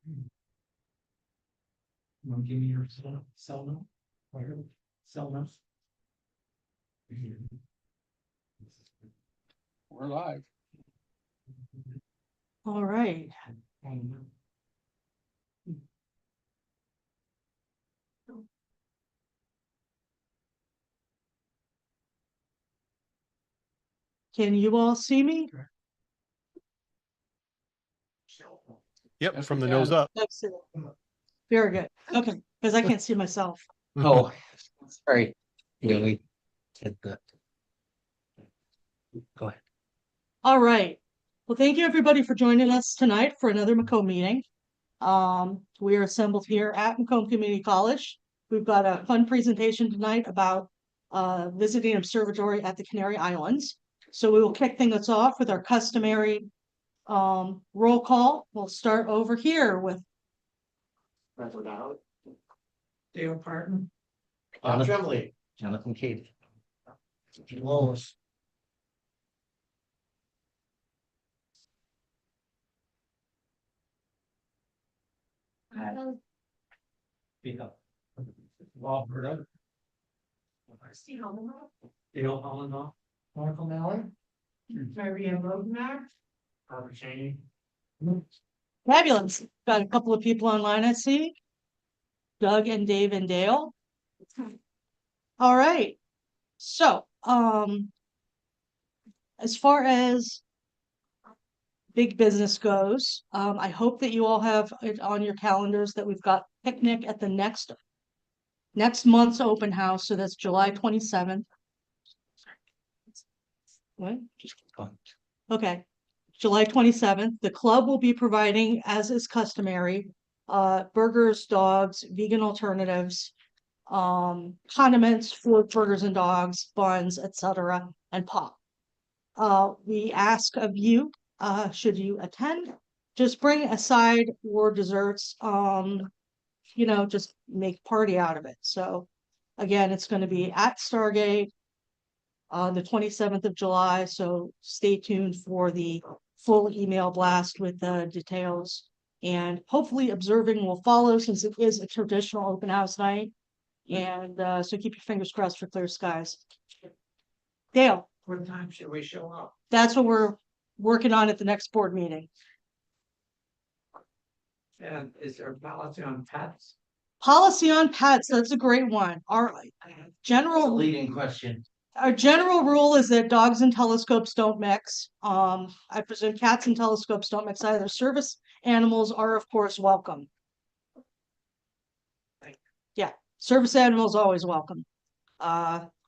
You want to give me your cell number? Where? Cell number? We're live. All right. Can you all see me? Yep, Yes, from we the nose can. up. Excellent. Very good. Okay, because I can't see myself. Oh, sorry. Yeah, we hit the. Go ahead. All right. Well, thank you everybody for joining us tonight for another Macomb meeting. We are assembled here at Macomb Community College. We've got a fun presentation tonight about visiting observatory at the Canary Islands. So we will kick things off with our customary roll call. We'll start over here with Dale Parton. Tremblay. Jonathan Cade. Wallace. Speak up. Bob Burda. Dale Hollenbaugh. Michael Mallon. Maria Bodnar. Barbara Cheney. fabulous. Got a couple of people online, I see. Doug and Dave and Dale. All right. So, as far as big business goes, I hope that you all have it on your calendars that we've got picnic at the next month's open house. So that's July 27th. What? Just keep going. Okay. July 27th. The club will be providing, as is customary, burgers, dogs, vegan alternatives, condiments, food, burgers and dogs, buns, etc., and pop. We ask of you, should you attend, just bring a side or desserts, just make party out of it. So again, it's going to be at Stargate on the 27th of July. So stay tuned for the full email blast with the details, and hopefully observing will follow since it is a traditional open house night. And so keep your fingers crossed for clear skies. Dale, What time should we show up? that's what we're working on at the next board meeting. And is there a policy on pets? Policy on pets, that's a great one. Our general Leading question. rule is that dogs and telescopes don't mix. I presume cats and telescopes don't mix either. Service animals are, of course, welcome. Yeah, service animals always welcome.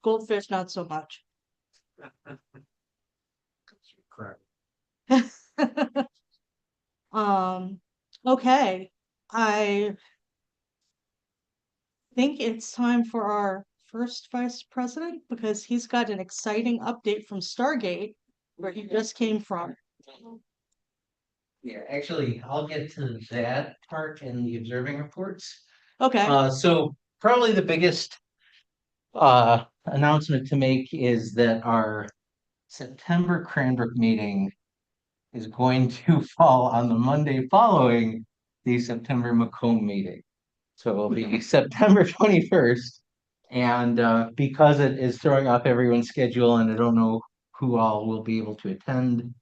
Goldfish, not so much. Correct. Okay. I think it's time for our first vice president because he's got an exciting update from Stargate where he just came from. Yeah, actually, I'll get to that part in the observing reports. Okay. So probably the biggest announcement to make is that our September Cranbrook meeting is going to fall on the Monday following the September Macomb meeting. So it'll be September 21st. And because it is throwing off everyone's schedule and I don't know who all will be able to attend,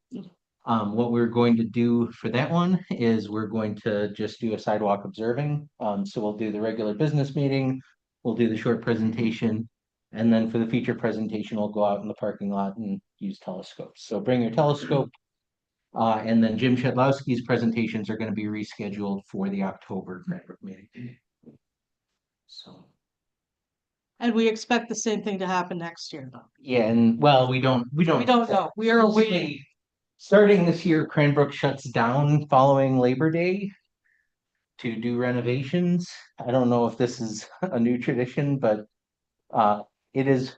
what we're going to do for that one is we're going to just do a sidewalk observing. So we'll do the regular business meeting, we'll do the short presentation, and then for the feature presentation, we'll go out in the parking lot and use telescopes. So bring your telescope. And then Jim Shedlowski's presentations are going to be rescheduled for the October Cranbrook meeting. So. And we expect the same thing to happen next year. Yeah, and well, we don't know. We are awaiting. Starting this year, Cranbrook shuts down following Labor Day to do renovations. I don't know if this is a new tradition, but it is.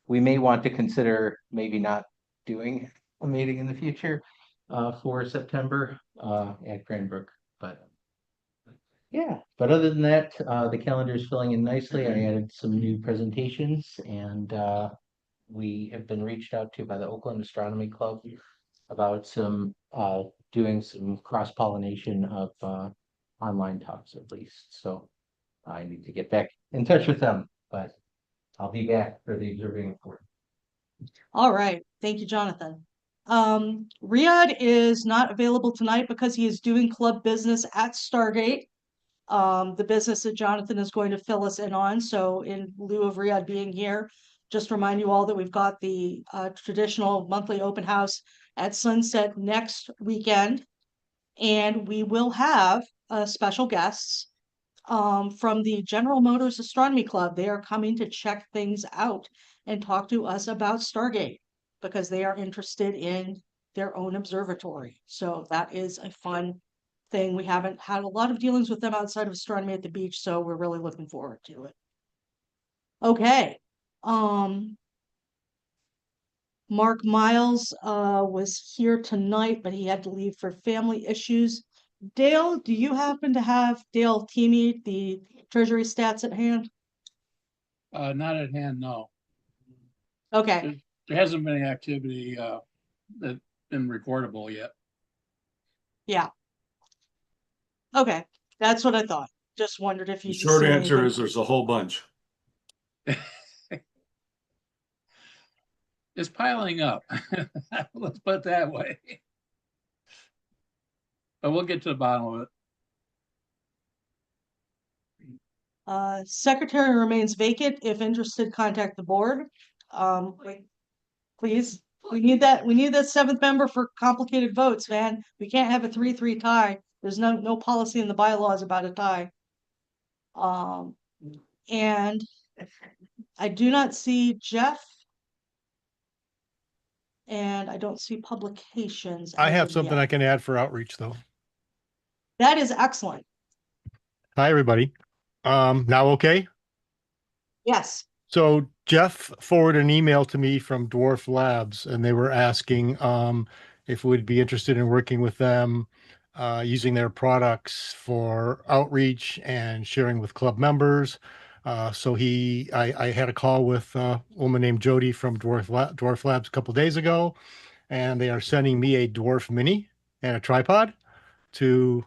We may want to consider maybe not doing a meeting in the future for September at Cranbrook. But yeah, but other than that, the calendar is filling in nicely. I added some new presentations, and we have been reached out to by the Oakland Astronomy Club about some doing some cross-pollination of online talks at least, so I need to get back in touch with them, but I'll be back for the observing report. All right, thank you, Jonathan. Riyadh is not available tonight because he is doing club business at Stargate. The business that Jonathan is going to fill us in on. So in lieu of Riyadh being here, just remind you all that we've got the traditional monthly open house at Sunset next weekend. And we will have special guests from the General Motors Astronomy Club. They are coming to check things out and talk to us about Stargate because they are interested in their own observatory. So that is a fun thing. We haven't had a lot of dealings with them outside of astronomy at the beach, so we're really looking forward to it. Okay. Mark Miles was here tonight, but he had to leave for family issues. Dale, do you happen to have Dale Teamy, the Treasury stats at hand? Not at hand, no. Okay, There hasn't been any activity that's been recordable yet. yeah. Okay, that's what I thought. Just wondered if you The just short seen answer anything. is there's a whole bunch. It's piling up. Let's put it that way. But we'll get to the bottom of it. Secretary remains vacant. If interested, contact the board. Please, we need that seventh member for complicated votes, man. We can't have a 3-3 tie. There's no policy in the bylaws about a tie. And I do not see Jeff. And I don't see publications. I as have of something yet. I can add for outreach though. That is excellent. Hi, everybody. Now okay? Yes. So Jeff forwarded an email to me from Dwarf Labs, and they were asking if we'd be interested in working with them, using their products for outreach and sharing with club members. So I had a call with a woman named Jody from Dwarf Labs a couple days ago, and they are sending me a Dwarf Mini and a tripod to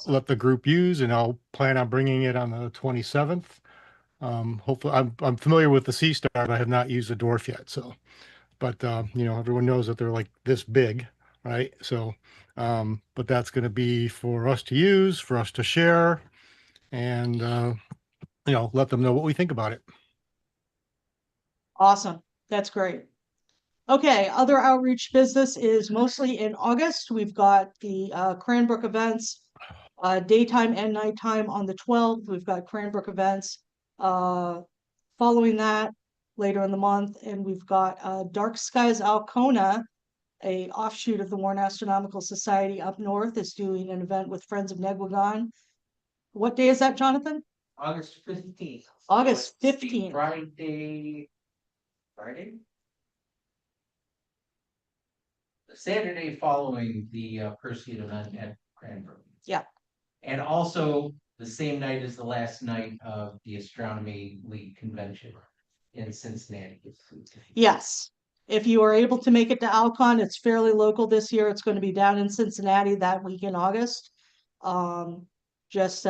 let the group use, and I'll plan on bringing it on the 27th. Hopefully, I'm familiar with the Sea Star, but I have not used the Dwarf yet. So, but you know, everyone knows that they're like this big, right? So, but that's going to be for us to use, for us to share, and you know, let them know what we think about it. Awesome. That's great. Okay, other outreach business is mostly in August. We've got the Cranbrook events, daytime and nighttime on the 12th. We've got Cranbrook events following that later in the month, and we've got Dark Skies Alcona, a offshoot of the Warren Astronomical Society up north, is doing an event with Friends of Negwagon. What day is that, Jonathan? August 15th. August So it's the 15th. Friday? The Saturday following the Perseid event at Cranbrook. Yeah. And also the same night as the last night of the Astronomy League convention in Cincinnati. Yes. If you are able to make it to Alcon, it's fairly local this year. It's going to be down in Cincinnati that week in August. Just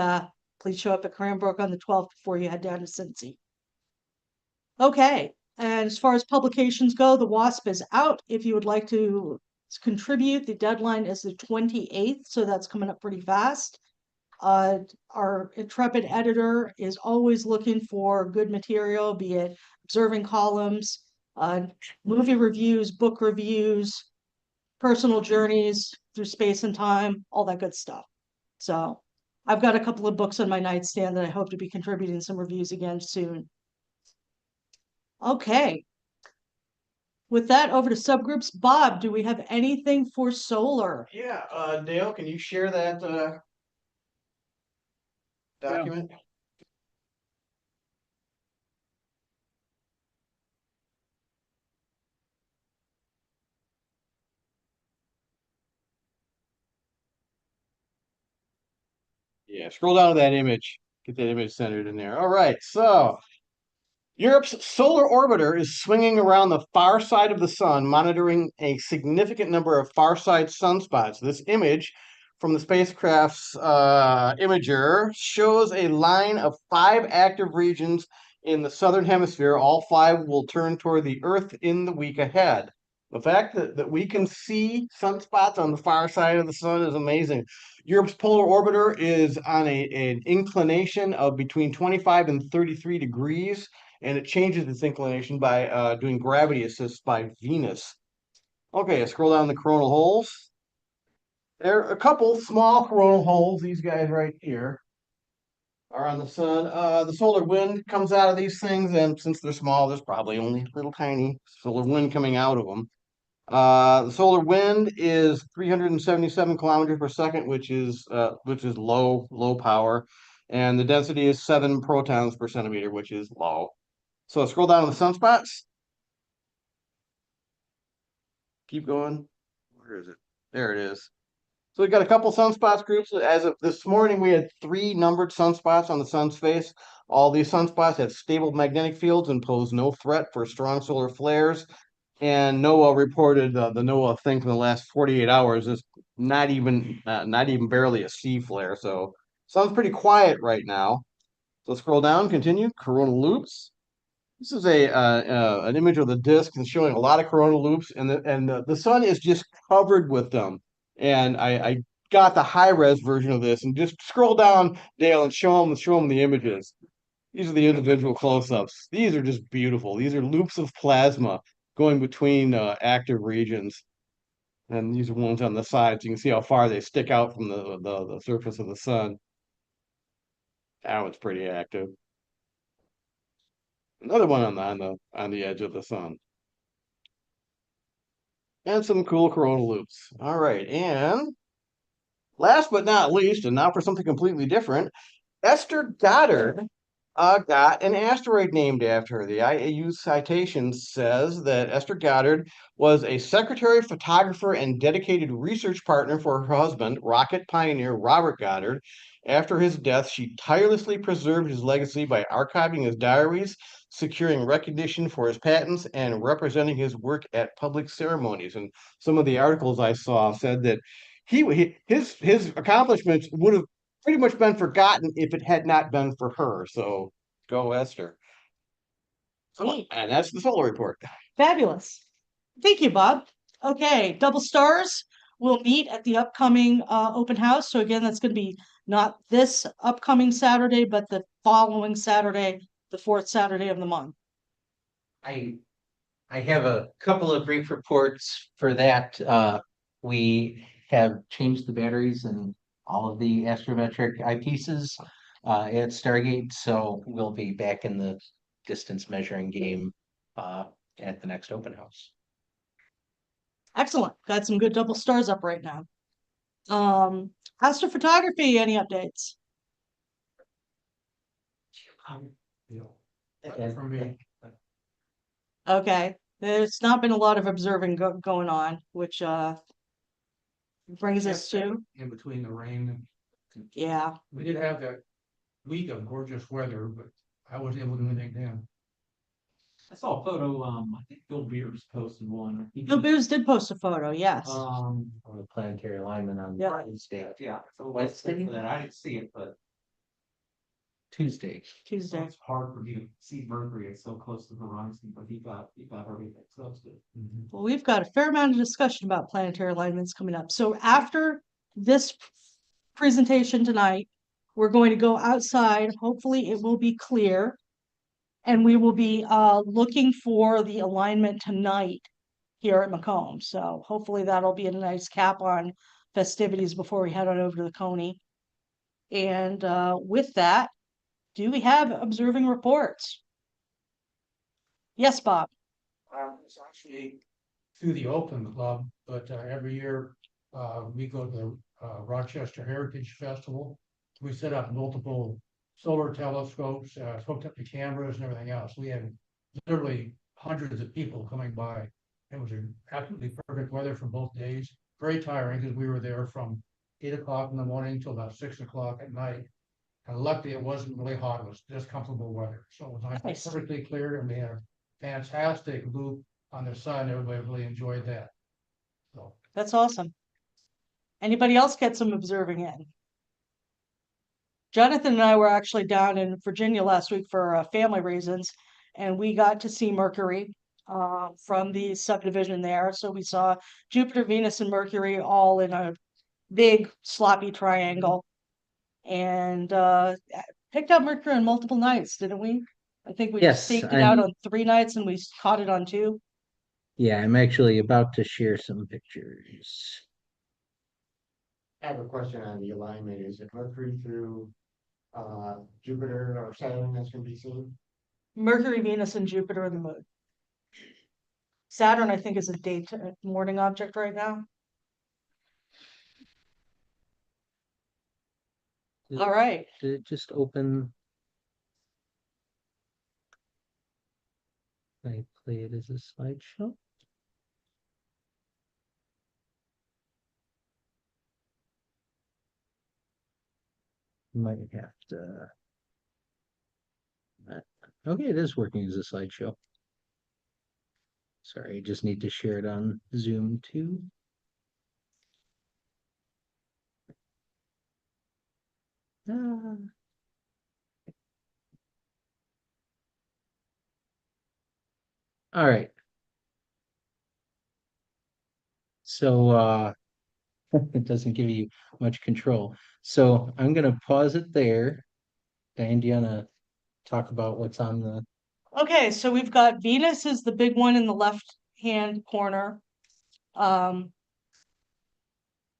please show up at Cranbrook on the 12th before you head down to Cincy. Okay, and as far as publications go, the W.A.S.P is out. If you would like to contribute, the deadline is the 28th, so that's coming up pretty fast. Our intrepid editor is always looking for good material, be it observing columns, movie reviews, book reviews, personal journeys through space and time, all that good stuff. So I've got a couple of books on my nightstand that I hope to be contributing some reviews again soon. Okay. With that, over to subgroups. Bob, do we have anything for solar? Yeah, Dale, can you share that document? Yeah, scroll down to that image. Get that image centered in there. All right, so Europe's solar orbiter is swinging around the far side of the sun, monitoring a significant number of far side sunspots. This image from the spacecraft's imager shows a line of 5 active regions in the southern hemisphere. All 5 will turn toward the Earth in the week ahead. The fact that we can see sunspots on the far side of the sun is amazing. Europe's polar orbiter is on an inclination of between 25 and 33 degrees, and it changes its inclination by doing gravity assist by Venus. Okay, scroll down the coronal holes. There are a couple small coronal holes. These guys right here are on the sun. The solar wind comes out of these things, and since they're small, there's probably only a little tiny solar wind coming out of them. The solar wind is 377 kilometers per second, which is low power, and the density is 7 protons per centimeter, which is low. So scroll down to the sunspots. Keep going. Where is it? There it is. So we've got a couple sunspots groups. As of this morning, we had 3 numbered sunspots on the sun's face. All these sunspots have stable magnetic fields and pose no threat for strong solar flares. And NOAA reported the NOAA thing from the last 48 hours is not even barely a C flare. So sun's pretty quiet right now. So scroll down, continue. Coronal loops. This is an image of the disk and showing a lot of coronal loops, and the sun is just covered with them. And I got the high res version of this, and just scroll down, Dale, and show them the images. These are the individual close-ups. These are just beautiful. These are loops of plasma going between active regions. And these are ones on the sides. You can see how far they stick out from the surface of the sun. That one's pretty active. Another one on the edge of the sun. And some cool coronal loops. All right, and last but not least, and now for something completely different, Esther Goddard got an asteroid named after her. The IAU citation says that Esther Goddard was a secretary, photographer, and dedicated research partner for her husband, rocket pioneer Robert Goddard. After his death, she tirelessly preserved his legacy by archiving his diaries, securing recognition for his patents, and representing his work at public ceremonies. And some of the articles I saw said that his accomplishments would have pretty much been forgotten if it had not been for her. So go Esther. Neat. And that's the solar report. Fabulous. Thank you, Bob. Okay, double stars will meet at the upcoming open house. So again, that's going to be not this upcoming Saturday, but the following Saturday, the 4th Saturday of the month. I have a couple of brief reports for that. We have changed the batteries in all of the astrometric eyepieces at Stargate, so we'll be back in the distance measuring game at the next open house. Excellent. Got some good double stars up right now. Astrophotography, any updates? For me. Okay, there's not been a lot of observing going on, which brings us to, In between the rain, yeah, we did have that week of gorgeous weather, but I wasn't able to do anything then. I saw a photo, I think Bill Beers posted one. Bill Beers did post a photo, yes. On the planetary alignment on Yeah. Wednesday. Yeah, so Wednesday? that, I didn't see it, but Tuesday. Tuesday. it's hard for me to see Mercury, it's so close to the horizon, but he got everything, so that's good. Well, we've got a fair amount of discussion about planetary alignments coming up. So after this presentation tonight, we're going to go outside. Hopefully it will be clear. And we will be looking for the alignment tonight here at Macomb. So hopefully that'll be a nice cap on festivities before we head on over to the Coney. And with that, do we have observing reports? Yes, Bob. It's actually through the Open Club, but every year we go to the Rochester Heritage Festival. We set up multiple solar telescopes, hooked up to cameras and everything else. We had literally hundreds of people coming by. It was absolutely perfect weather for both days. Very tiring because we were there from 8 o'clock in the morning till about 6 o'clock at night. And luckily it wasn't really hot, it was just comfortable weather. So it was Nice. perfectly clear, and we had a fantastic loop on the sun. Everybody really enjoyed that. So That's awesome. Anybody else get some observing in? Jonathan and I were actually down in Virginia last week for family reasons, and we got to see Mercury from the subdivision there. So we saw Jupiter, Venus, and Mercury all in a big sloppy triangle, and picked up Mercury on multiple nights, didn't we? I think we Yes, staked it out I'm- on 3 nights and we caught it on 2. Yeah, I'm actually about to share some pictures. I have a question on the alignment. Is it Mercury through Jupiter or Saturn that's gonna be seen? Mercury, Venus, and Jupiter and the moon. Saturn, I think, is a morning object right now. All right. Did it just open? Can I play it as a slideshow? Might have to. Okay, it is working as a slideshow. Sorry, I just need to share it on Zoom too. Ah. All right. So it doesn't give you much control. So I'm gonna pause it there. Diane, do you wanna talk about what's on the Okay, so we've got Venus is the big one in the left-hand corner. Below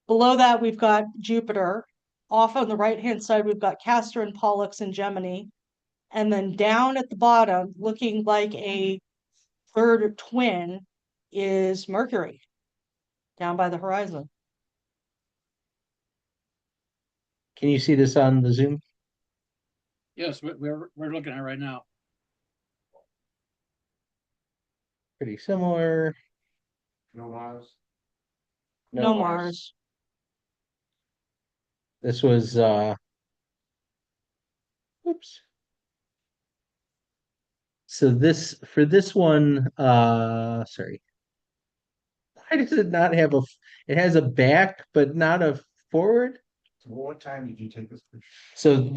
that, we've got Jupiter. Off on the right-hand side, we've got Castor and Pollux and Gemini. And then down at the bottom, looking like a third twin, is Mercury down by the horizon. Can you see this on the Zoom? Yes, we're looking at it right now. Pretty similar. No Mars? No Mars. This was oops. So this for this one, sorry. Why does it not have it has a back but not a forward? So what time did you take this picture? So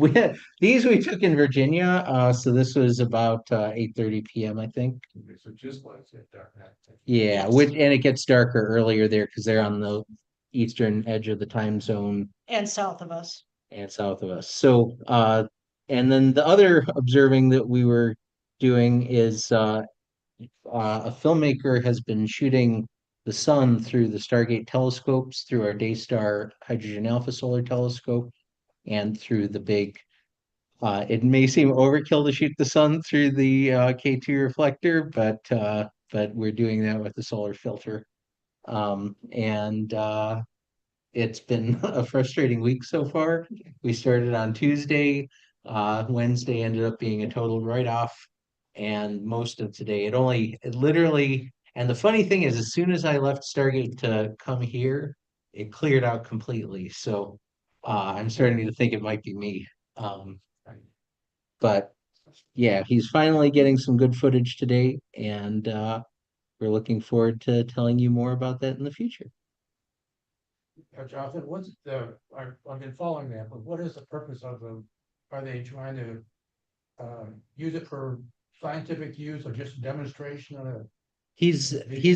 these we took in Virginia. So this was about 8:30 p.m. I think. Okay, so just like that dark night. Yeah, Yes. and it gets darker earlier there because they're on the eastern edge of the time zone And south of us. and south of us. So and then the other observing that we were doing is a filmmaker has been shooting the sun through the Stargate telescopes, through our Daystar Hydrogen Alpha Solar Telescope, and through the big. It may seem overkill to shoot the sun through the K2 reflector, but we're doing that with the solar filter. And it's been a frustrating week so far. We started on Tuesday. Wednesday ended up being a total write-off. And most of today, it literally, and the funny thing is, as soon as I left Stargate to come here, it cleared out completely. So I'm starting to think it might be me. But yeah, he's finally getting some good footage today, and we're looking forward to telling you more about that in the future. Jonathan, what's I've been following that, but what is the purpose of them? Are they trying to use it for scientific use or just demonstration of it? He's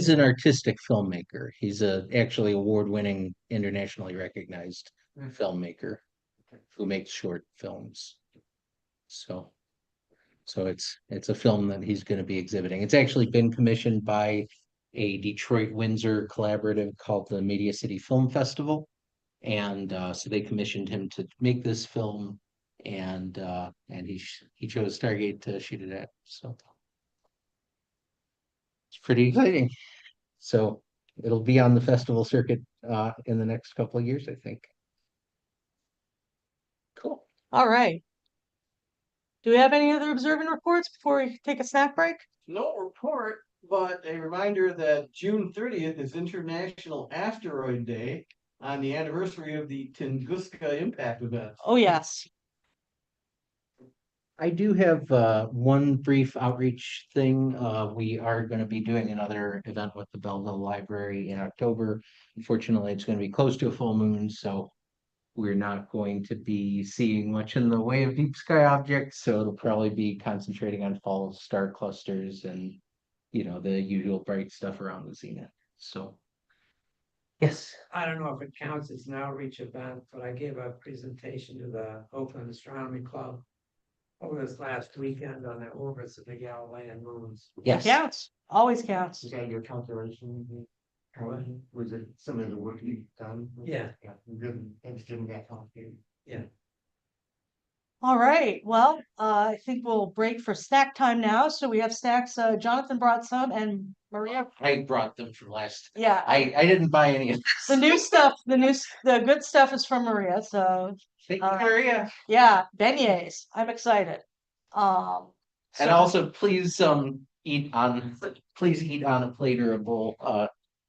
an artistic filmmaker. He's actually award-winning, internationally recognized filmmaker who makes short films. So it's a film that he's going to be exhibiting. It's actually been commissioned by a Detroit Windsor collaborative called the Media City Film Festival. And so they commissioned him to make this film, and he chose Stargate to shoot it at. So it's pretty exciting. So it'll be on the festival circuit in the next couple of years, I think. Cool. All right. Do we have any other observing reports before we take a snack break? No report, but a reminder that June 30th is International Asteroid Day on the anniversary of the Tunguska impact event. Oh, yes. I do have one brief outreach thing. We are going to be doing another event with the Belleville Library in October. Unfortunately, it's going to be close to a full moon, so we're not going to be seeing much in the way of deep sky objects. So it'll probably be concentrating on fall star clusters and, the usual bright stuff around the zenith. So, yes. I don't know if it counts as an outreach event, but I gave a presentation to the Oakland Astronomy Club over this last weekend on the orbits of the Galilean moons. Yes. Counts, always counts. Is that your calculation? Was it some of the work you've done? Yeah. Yeah, good, things didn't get complicated. All right, well, I think we'll break for snack time now. So we have snacks. Jonathan brought some and Maria, I brought them from last. yeah. I didn't buy any of The this. new stuff, the good stuff is from Maria, so Thank you, Maria. yeah, beignets. I'm excited. And so- also please eat on a plate or a bowl.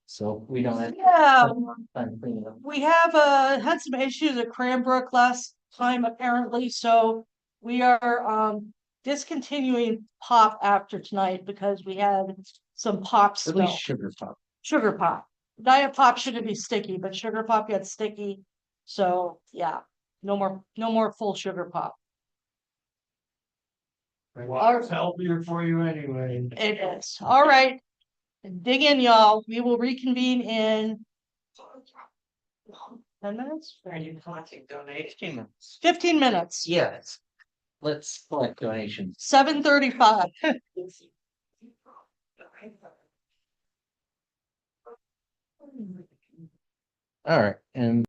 So we don't have Yeah, time cleaning up. we have had some issues at Cranbrook last time apparently, so we are discontinuing pop after tonight because we had some pop At spill. least sugar pop. Sugar pop. Diet pop shouldn't be sticky, but sugar pop gets sticky. So yeah, no more full sugar pop. Water's healthier for you anyway. It is. All right. Dig in, y'all. We will reconvene in 10 minutes, Are you collecting donations? 15 minutes, Yes. Let's collect donations. 7:35. All right, and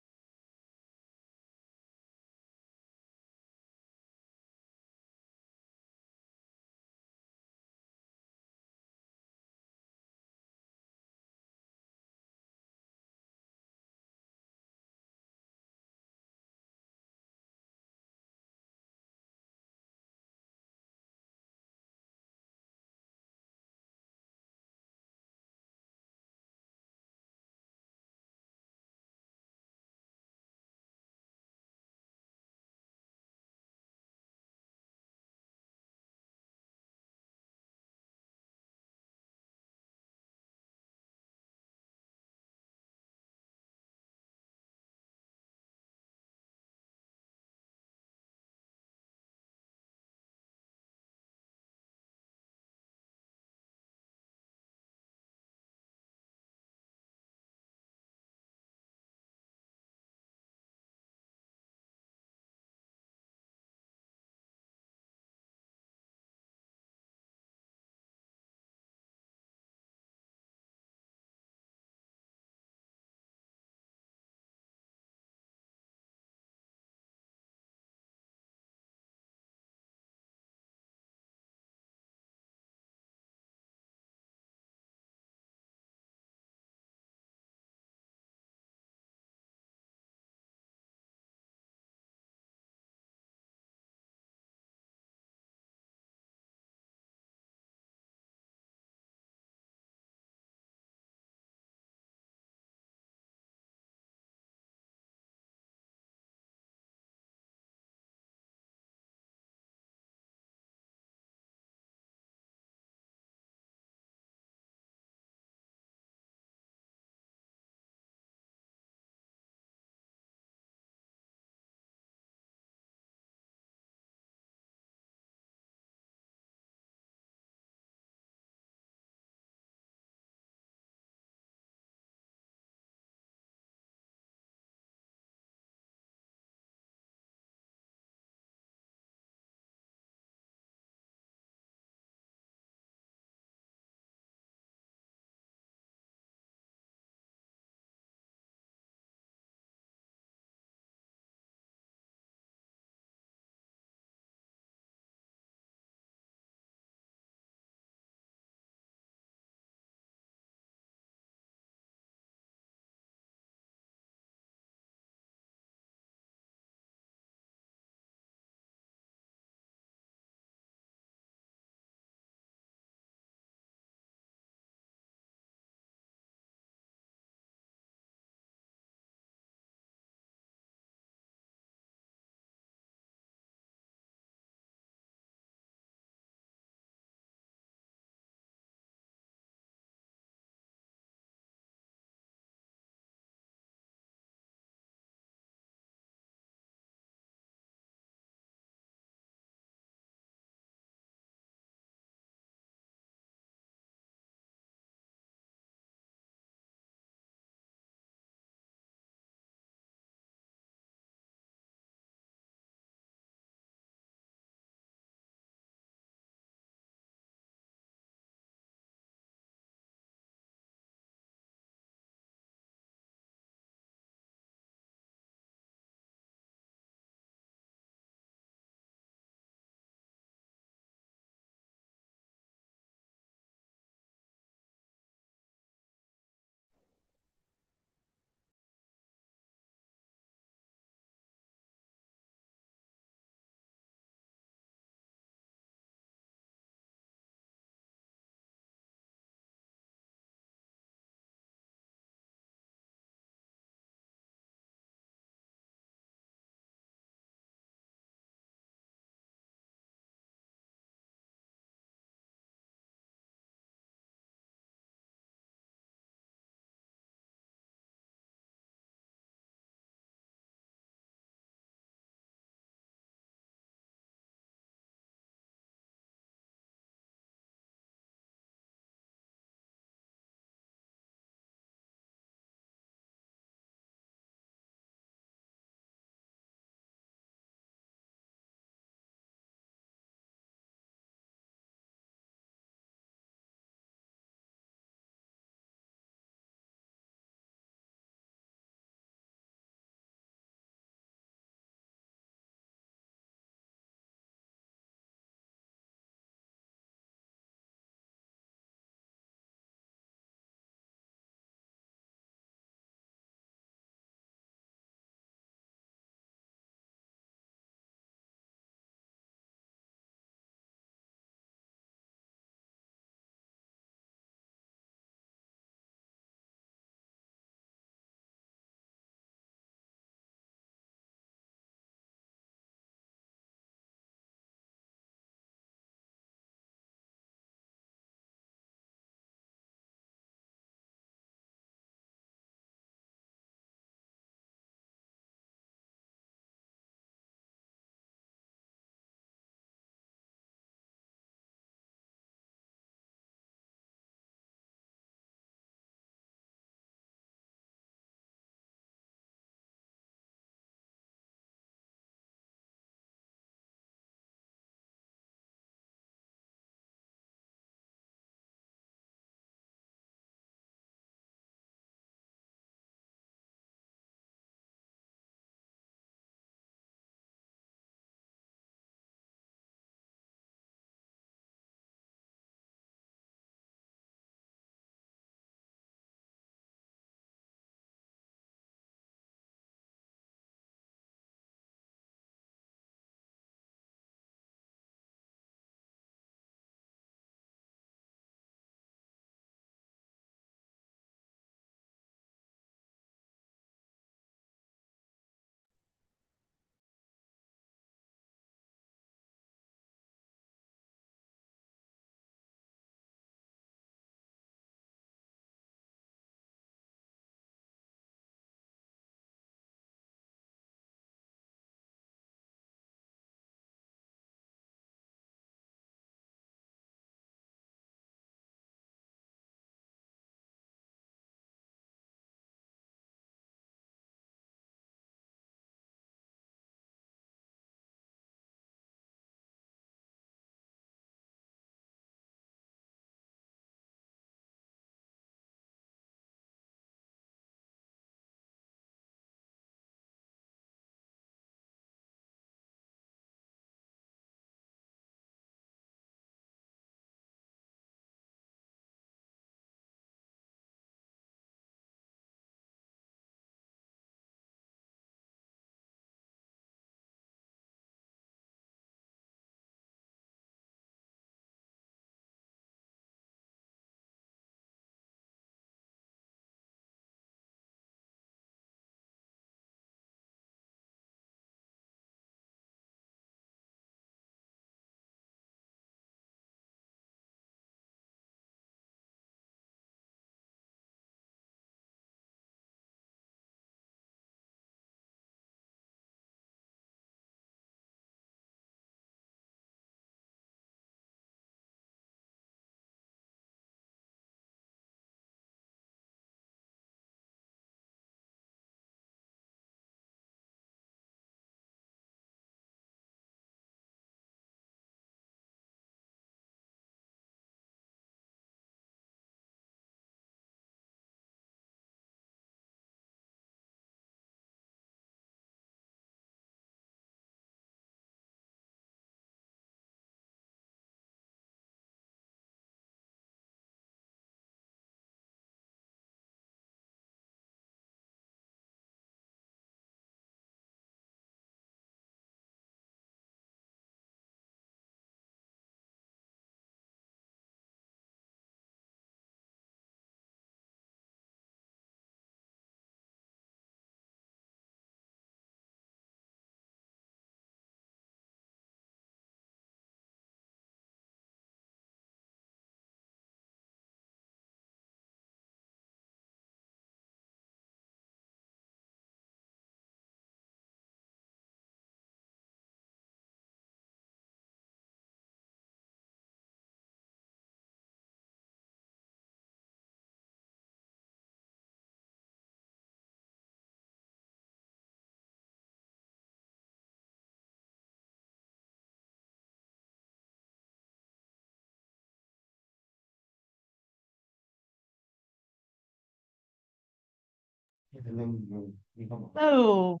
And then you come. Oh,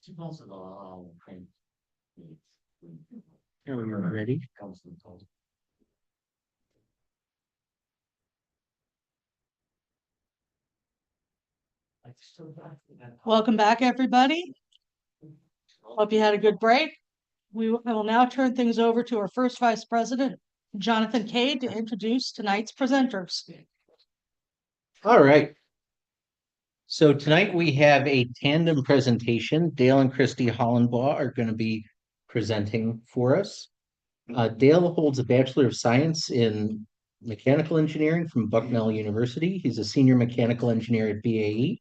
Suppose of all kind. Are we ready? Comes from told. welcome back, everybody. Hope you had a good break. I will now turn things over to our first Vice President, Jonathan Cade, to introduce tonight's presenters. All right. So tonight we have a tandem presentation. Dale and Kriste Hollenbaugh are going to be presenting for us. Dale holds a Bachelor of Science in Mechanical Engineering from Bucknell University. He's a senior mechanical engineer at BAE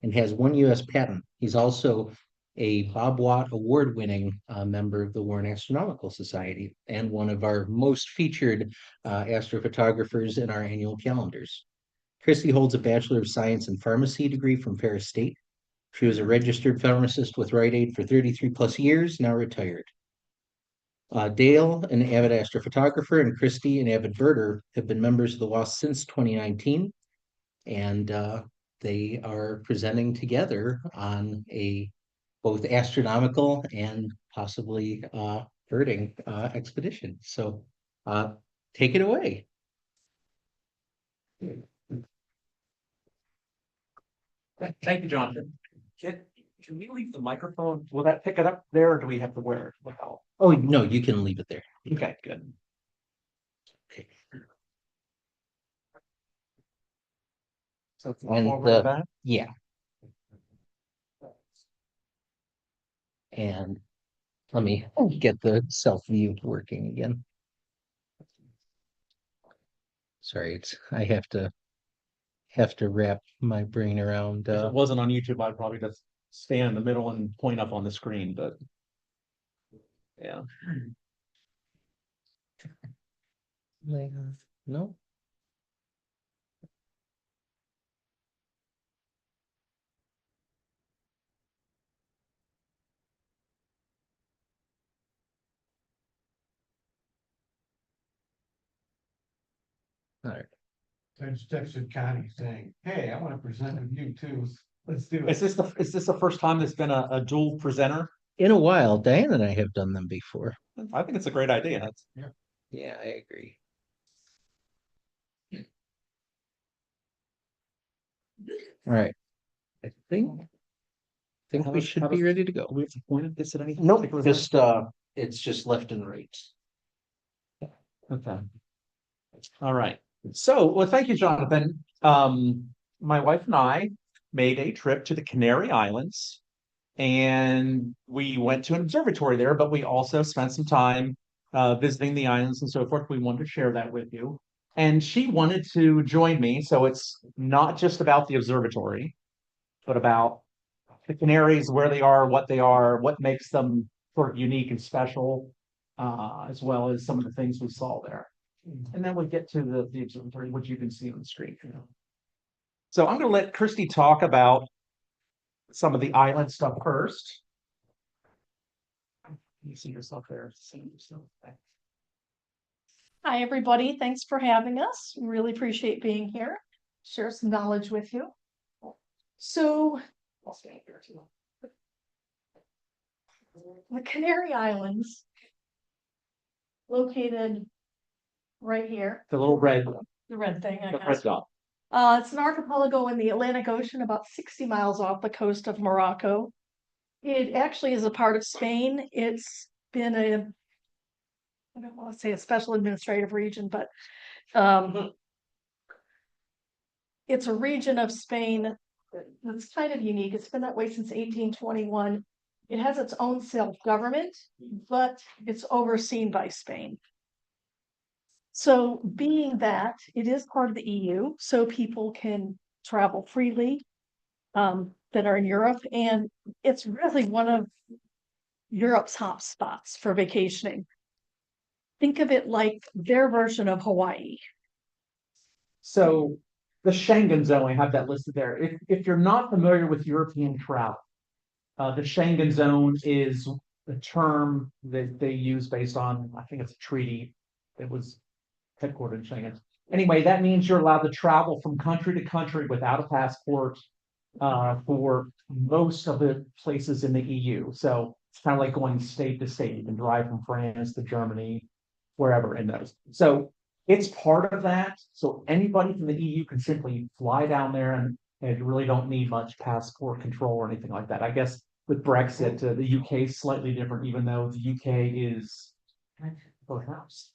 and has one U.S. patent. He's also a Bob Watt award-winning member of the Warren Astronomical Society and one of our most featured astrophotographers in our annual calendars. Kriste holds a Bachelor of Science in Pharmacy degree from Ferris State. She was a registered pharmacist with Rite Aid for 33 plus years, now retired. Dale, an avid astrophotographer, and Kriste, an avid birder, have been members of the W.A.S.P since 2019, and they are presenting together on a both astronomical and possibly birding expedition. So take it away. Thank you, Jonathan. Can we leave the microphone? Will that pick it up there, or do we have to wear it? Wow. Oh, no, you can leave it there. Okay, good. Okay. So it's And forward and back? yeah. And let me get the self view working again. Sorry, I have to wrap my brain around. If it wasn't on YouTube, I'd probably just stand in the middle and point up on the screen, but yeah. No. All right. I just texted Connie saying, hey, I want to present with you too. Let's do Is this the first time there's been a dual presenter? In a while, Diane and I have done them before. I think it's a great idea. Yeah, I agree. All right. I think we should be ready to go. Do we have to point at this at anything? Nope, just it's just left and right. Okay. All right. So, well, thank you, Jonathan. My wife and I made a trip to the Canary Islands, and we went to an observatory there, but we also spent some time visiting the islands and so forth. We wanted to share that with you. And she wanted to join me, so it's not just about the observatory, but about the Canaries, where they are, what makes them sort of unique and special, as well as some of the things we saw there. And then we'll get to the observatory, which you can see on the screen. So I'm going to let Kriste talk about some of the island stuff first. You see yourself there. Hi, everybody. Thanks for having us. Really appreciate being here. Share some knowledge with you. So, I'll stand here too. the Canary Islands, located right here, The little red, the red thing, I the guess. red dot. It's an archipelago in the Atlantic Ocean, about 60 miles off the coast of Morocco. It actually is a part of Spain. It's been I don't want to say a special administrative region, but it's a region of Spain that's kind of unique. It's been that way since 1821. It has its own self-government, but it's overseen by Spain. So being that it is part of the EU, so people can travel freely that are in Europe, and it's really one of Europe's hot spots for vacationing. Think of it like their version of Hawaii. So the Schengen zone, I have that listed there. If you're not familiar with European travel, the Schengen zone is a term that they use based on, I think it's a treaty that was headquartered in Schengen. Anyway, that means you're allowed to travel from country to country without a passport for most of the places in the EU. So it's kind of like going state to state. You can drive from France to Germany, wherever in those. So it's part of that. So anybody from the EU can simply fly down there and you really don't need much passport control or anything like that. I guess with Brexit, the UK is slightly different, even though the UK is perhaps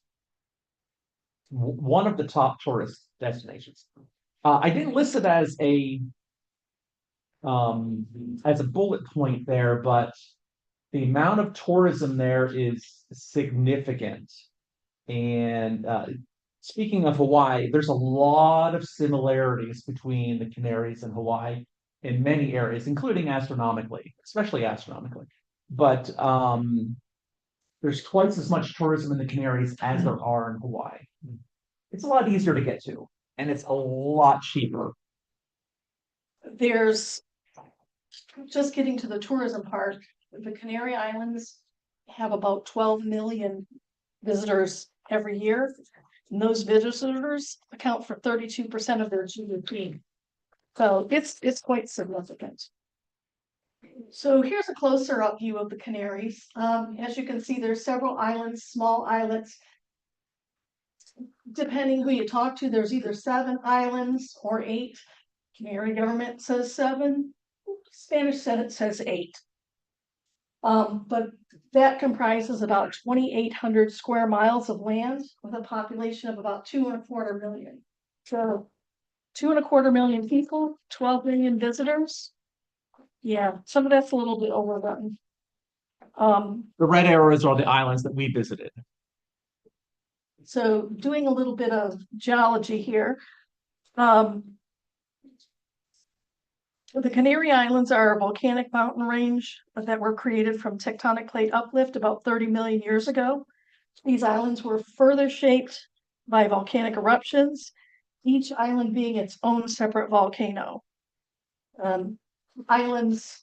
one of the top tourist destinations. I didn't list it as a bullet point there, but the amount of tourism there is significant. And speaking of Hawaii, there's a lot of similarities between the Canaries and Hawaii in many areas, including astronomically, especially astronomically. But there's twice as much tourism in the Canaries as there are in Hawaii. It's a lot easier to get to, and it's a lot cheaper. There's, just getting to the tourism part, the Canary Islands have about 12 million visitors every year. And those visitors account for 32% of their GDP. So it's quite significant. So here's a closer up view of the Canaries. As you can see, there's several islands, small islets. Depending who you talk to, there's either 7 islands or 8. Canary government says 7. Spanish Senate says 8. But that comprises about 2,800 square miles of land with a population of about 2.25 million. So 2.25 million people, 12 million visitors. Yeah, some of that's a little bit overdone. The red arrows are the islands that we visited. So doing a little bit of geology here. The Canary Islands are a volcanic mountain range that were created from tectonic plate uplift about 30 million years ago. These islands were further shaped by volcanic eruptions, each island being its own separate volcano. Islands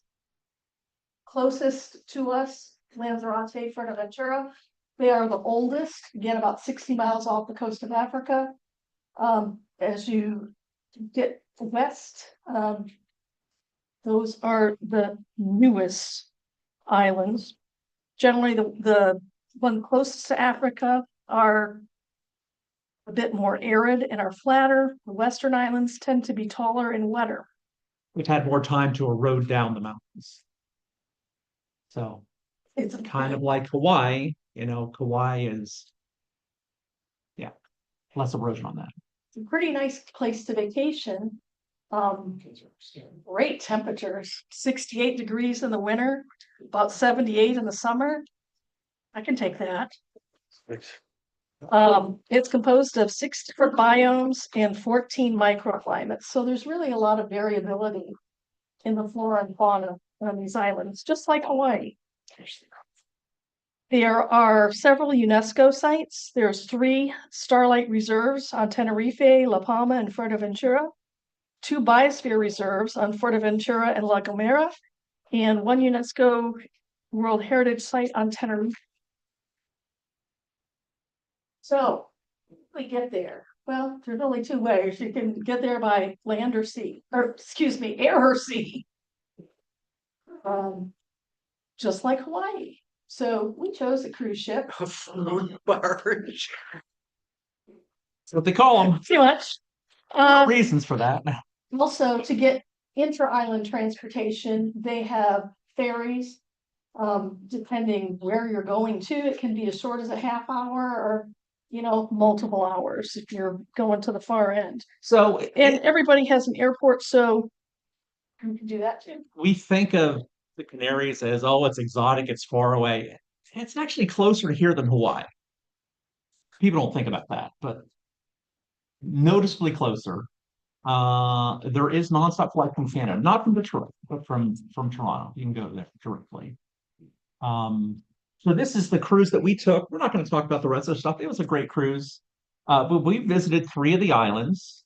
closest to us, Lanzarote, Fuerteventura, they are the oldest, again, about 60 miles off the coast of Africa. As you get west, those are the newest islands. Generally, the one closest to Africa are a bit more arid and are flatter. The western islands tend to be taller and wetter. We've had more time to erode down the mountains. So It's kind of like Hawaii, Kauai is, yeah, less erosion on that. It's a pretty nice place to vacation. Great temperatures, 68 degrees in the winter, about 78 in the summer. I can take that. It's composed of 6 different biomes and 14 microclimates. So there's really a lot of variability in the flora and fauna on these islands, just like Hawaii. There are several UNESCO sites. There's 3 starlight reserves on Tenerife, La Palma, and Fuerteventura, 2 biosphere reserves on Fuerteventura and La Gomera, and 1 UNESCO World Heritage Site on Tenerife. So we get there. Well, there's only 2 ways. You can get there by land or sea, or excuse me, air or sea. Just like Hawaii. So we chose a cruise ship. A float barge. That's what they call them. Too much. Reasons for that. Also, to get intra-island transportation, they have ferries. Depending where you're going to, it can be as short as a half hour or, multiple hours if you're going to the far end. So, and everybody has an airport, so you can do that too. We think of the Canaries as, oh, it's exotic, it's far away. It's actually closer to here than Hawaii. People don't think about that, but noticeably closer. There is nonstop flight from Canada, not from Detroit, but from Toronto. You can go there directly. So this is the cruise that we took. We're not going to talk about the rest of the stuff. It was a great cruise. But we visited 3 of the islands.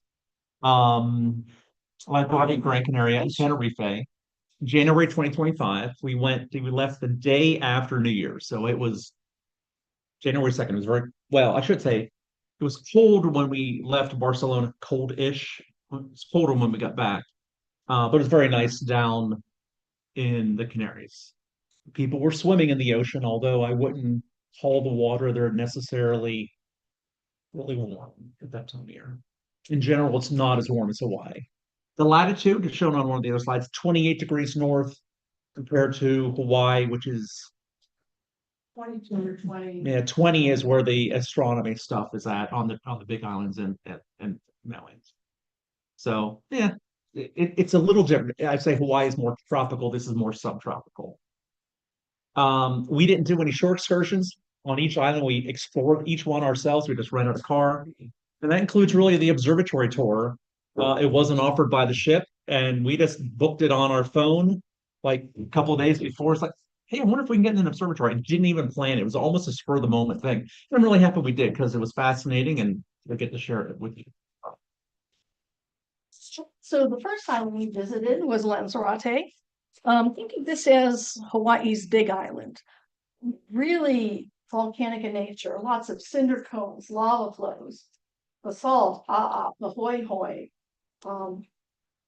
Lanzarote, Gran Canaria, and Tenerife. January 2025. We left the day after New Year's. So it was January 2nd. It was I should say it was cold when we left Barcelona, cold-ish. It was colder when we got back. But it's very nice down in the Canaries. People were swimming in the ocean, although I wouldn't call the water there necessarily really warm at that time of year. In general, it's not as warm as Hawaii. The latitude is shown on one of the other slides, 28 degrees north compared to Hawaii, which is 22 or 20. yeah, 20 is where the astronomy stuff is at on the Big Islands and Maui. So yeah, it's a little different. I'd say Hawaii is more tropical. This is more subtropical. We didn't do any short excursions on each island. We explored each one ourselves. We just rented a car, and that includes really the observatory tour. It wasn't offered by the ship, and we just booked it on our phone like a couple of days before. It's like, hey, I wonder if we can get in an observatory. And didn't even plan it. It was almost a spur of the moment thing. And I'm really happy we did because it was fascinating, and we get to share it with you. So the first island we visited was Lanzarote. Think of this as Hawaii's Big Island. Really volcanic in nature, lots of cinder cones, lava flows, basalt, the hoi hoi.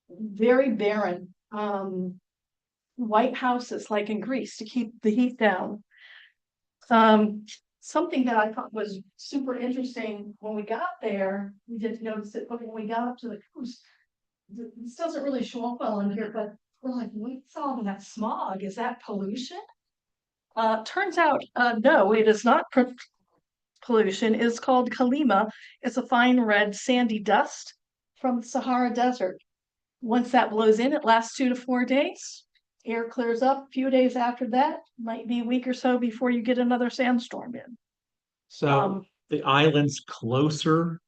Very barren. White houses like in Greece to keep the heat down. Something that I thought was super interesting when we got there, we didn't notice it, but when we got up to the coast, this doesn't really show up well in here, but we're like, what's all that smog? Is that pollution? Turns out, no, it is not pollution. It's called kalima. It's a fine red sandy dust from the Sahara Desert. Once that blows in, it lasts 2 to 4 days. Air clears up a few days after that, might be a week or so before you get another sandstorm in. So the islands closer,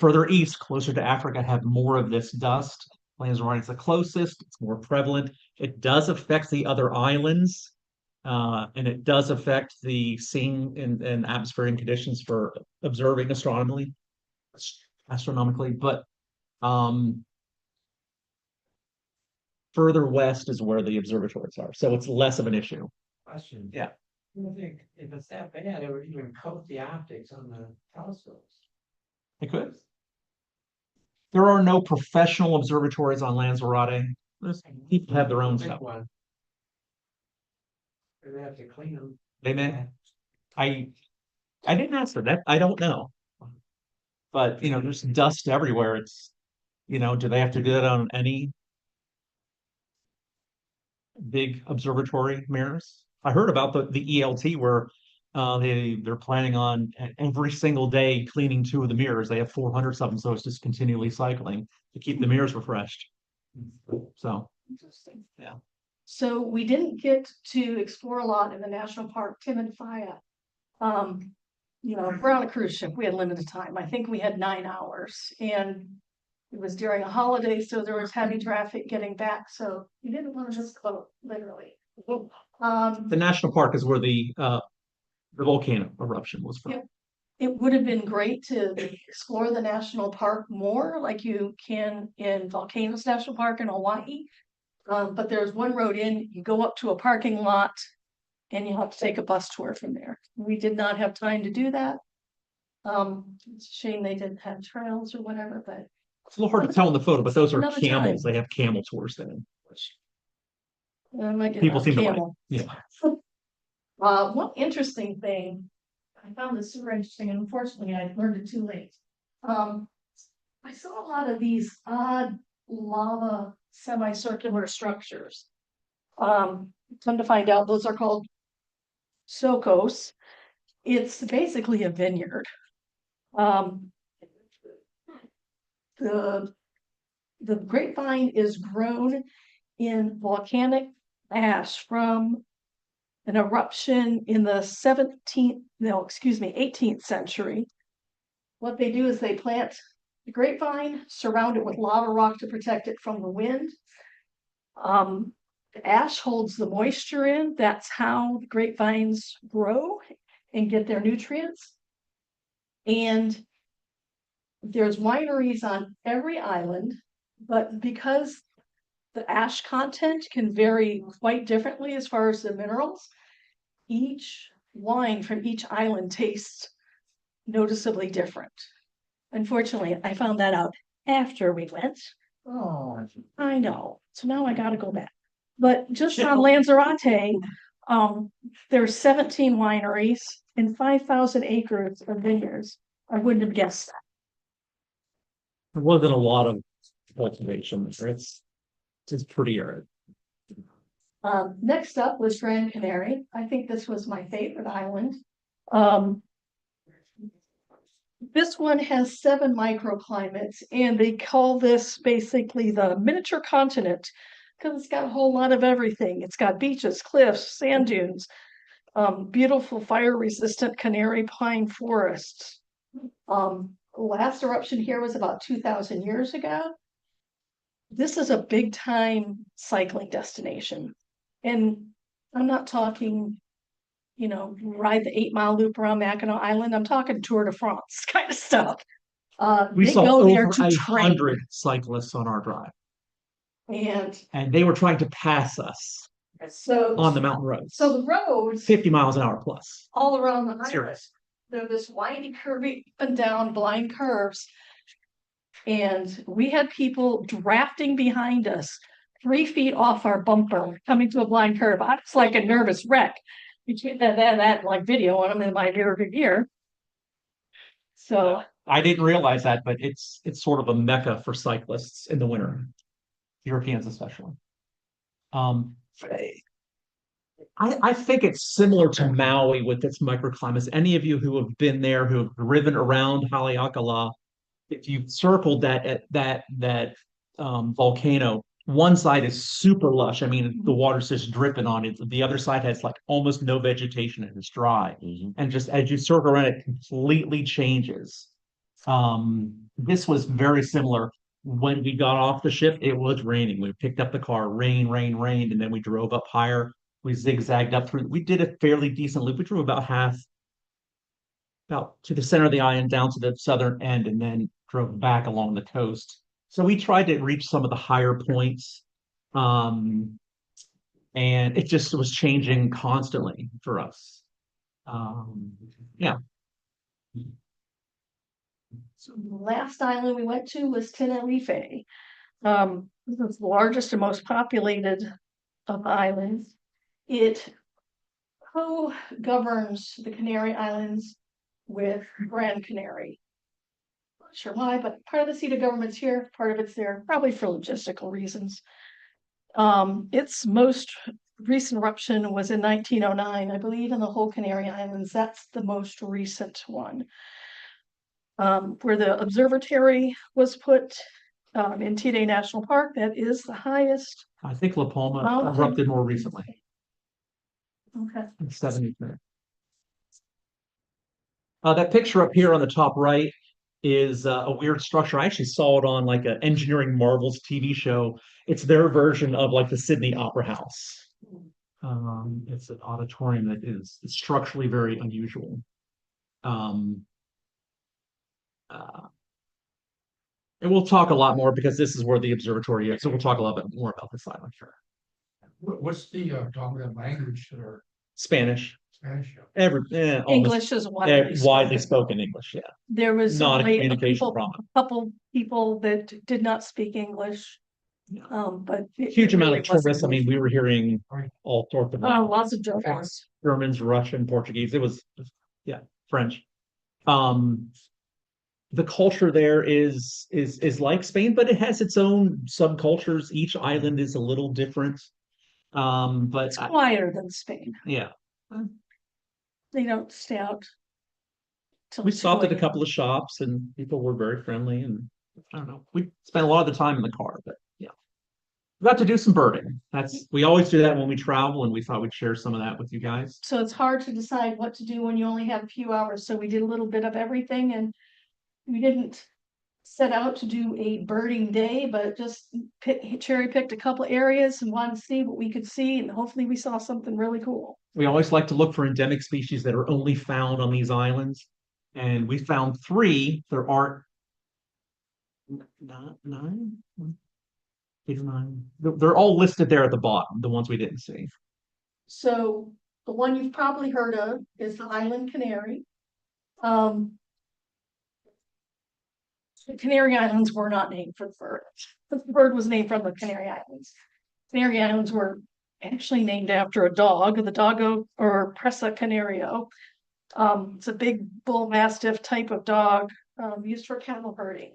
further east, closer to Africa, have more of this dust. Lanzarote is the closest, it's more prevalent. It does affect the other islands, and it does affect the scene and atmospheric conditions for observing astronomically. But further west is where the observatories are, so it's less of an issue. Question. Yeah. I think if it's that bad, it would even coat the optics on the telescopes. It could. There are no professional observatories on Lanzarote. People have their own Big stuff. one. They have to clean them. They may. I didn't ask for that. I don't know. But there's dust everywhere. It's do they have to do that on any big observatory mirrors? I heard about the ELT where they're planning on every single day cleaning 2 of the mirrors. They have 400 of them, so it's just continually cycling to keep the mirrors refreshed. So Interesting. yeah. So we didn't get to explore a lot in the national park, Tim and Faya. We're on a cruise ship. We had limited time. I think we had 9 hours, and it was during a holiday, so there was heavy traffic getting back. So we didn't want to just go literally. The national park is where the volcano eruption was from. Yep. It would have been great to explore the national park more, like you can in Volcanoes National Park in Hawaii. But there's one road in, you go up to a parking lot, and you have to take a bus tour from there. We did not have time to do that. It's a shame they didn't have trails or whatever, but It's a little hard to tell in the photo, but those are Another camels. time. They have camel tours then. I might get People another seem to like. camel. Yeah. One interesting thing, I found this super interesting, and unfortunately I learned it too late. I saw a lot of these odd lava semicircular structures. Come to find out, those are called sokos. It's basically a vineyard. The grapevine is grown in volcanic ash from an eruption in the 18th century. What they do is they plant the grapevine, surround it with lava rock to protect it from the wind. The ash holds the moisture in. That's how the grapevines grow and get their nutrients. And there's wineries on every island, but because the ash content can vary quite differently as far as the minerals, each wine from each island tastes noticeably different. Unfortunately, I found that out after we went. Oh, I know. So now I gotta go back. But just on Lanzarote, there's 17 wineries and 5,000 acres of vineyards. I wouldn't have guessed that. There wasn't a lot of cultivation there. It's pretty arid. Next up was Gran Canary. I think this was my favorite island. Um, this one has 7 microclimates, and they call this basically the miniature continent because it's got a whole lot of everything. It's got beaches, cliffs, sand dunes, beautiful fire-resistant canary pine forests. Last eruption here was about 2,000 years ago. This is a big time cycling destination. And I'm not talking, ride the 8-mile loop around Mackinac Island. I'm talking Tour de France kind of stuff. We They saw go there over to train. 100 cyclists on our drive, And and they were trying to pass us so on the mountain roads. So the roads 50 miles an hour plus. all around the island, Serious. they're this windy, curvy and down blind curves. And we had people drafting behind us 3 feet off our bumper coming to a blind curve. I was like a nervous wreck. Between that like video on them in my rear view. So I didn't realize that, but it's sort of a mecca for cyclists in the winter, Europeans especially. I think it's similar to Maui with its microclimates. Any of you who have been there, who have driven around Haleakala, if you've circled that volcano, one side is super lush. I mean, the water's just dripping on it. The other side has like almost no vegetation and it's dry. And just as you circle around, it completely changes. This was very similar. When we got off the ship, it was raining. We picked up the car, rained, and then we drove up higher. We zigzagged up through. We did a fairly decent loop. We drove about to the center of the island, down to the southern end, and then drove back along the coast. So we tried to reach some of the higher points. And it just was changing constantly for us. Yeah. So the last island we went to was Tenerife. This is the largest and most populated of the islands. It co-governs the Canary Islands with Gran Canary. Not sure why, but part of the seat of government's here, part of it's there, probably for logistical reasons. Its most recent eruption was in 1909, I believe, in the whole Canary Islands. That's the most recent one. Where the observatory was put in Teide National Park, that is the highest. I think La Palma mountain. erupted more recently. Okay. In 73. That picture up here on the top right is a weird structure. I actually saw it on like an Engineering Marvels TV show. It's their version of like the Sydney Opera House. It's an auditorium that is structurally very unusual. And we'll talk a lot more because this is where the observatory is. So we'll talk a little bit more about this island here. What's the dominant language that are Spanish. Spanish? Almost English is widely spoken English. Yeah. There was Not a only communication problem. couple people that did not speak English. But Huge amount of tourists. I mean, we were hearing all sorts of lots of Germans. Germans, Russian, Portuguese. It was French. The culture there is like Spain, but it has its own subcultures. Each island is a little different. But it's quieter than Spain. Yeah. They don't stay out. We stopped at a couple of shops and people were very friendly, and I don't know. We spent a lot of the time in the car, but yeah. We got to do some birding. We always do that when we travel, and we thought we'd share some of that with you guys. So it's hard to decide what to do when you only have a few hours. So we did a little bit of everything, and we didn't set out to do a birding day, but just cherry picked a couple areas and wanted to see what we could see, and hopefully we saw something really cool. We always like to look for endemic species that are only found on these islands, and we found 3. There aren't 9, 8 or 9. They're all listed there at the bottom, the ones we didn't see. So the one you've probably heard of is the island canary. The Canary Islands were not named for the bird. The bird was named from the Canary Islands. Canary Islands were actually named after a dog, the doggo or Presa canario. It's a big bull mastiff type of dog, used for cattle herding.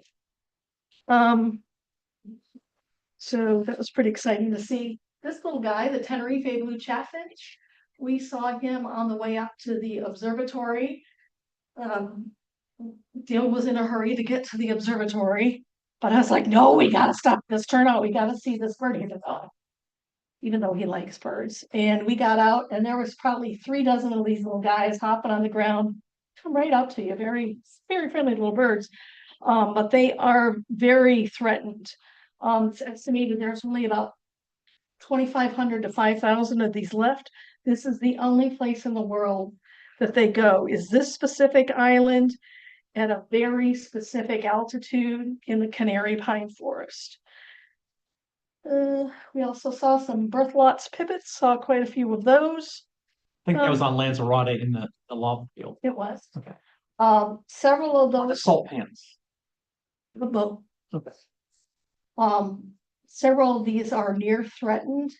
So that was pretty exciting to see. This little guy, the Tenerife blue chaffinch, we saw him on the way up to the observatory. Dale was in a hurry to get to the observatory, but I was like, no, we gotta stop this turnout. We gotta see this bird even though he likes birds. And we got out, and there was probably 3 dozen of these little guys hopping on the ground, come right up to you, very, very friendly little birds. But they are very threatened. It's estimated there's only about 2,500 to 5,000 of these left. This is the only place in the world that they go, is this specific island at a very specific altitude in the Canary Pine Forest. We also saw some Berthelot's pipits, saw quite a few of those. I think that was on Lanzarote in the lava field. It was. Okay. Several of The those. salt pans. Both. Okay. Several of these are near threatened.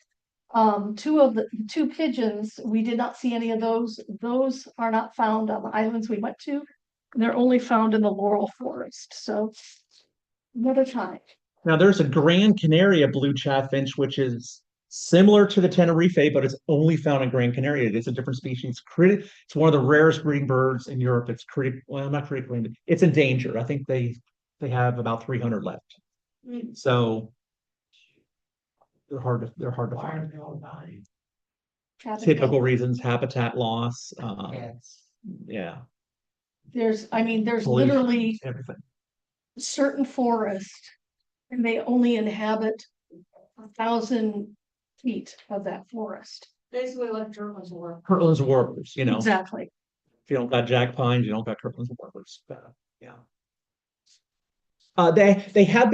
Two pigeons, we did not see any of those. Those are not found on the islands we went to. They're only found in the laurel forest. So another time. Now there's a Grand Canaria blue chaffinch, which is similar to the Tenerife, but it's only found in Grand Canaria. It is a different species. It's one of the rarest breeding birds in Europe. It's not critically, it's endangered. I think they have about 300 left. So they're hard to find. Typical reasons: habitat loss. Yeah. There's Pollution, literally everything. certain forests, and they only inhabit 1,000 feet of that forest. Basically like Germans were. Kirtland's warblers, Exactly. If you don't got jack pines, you don't got Kirtland's warblers. Yeah. They have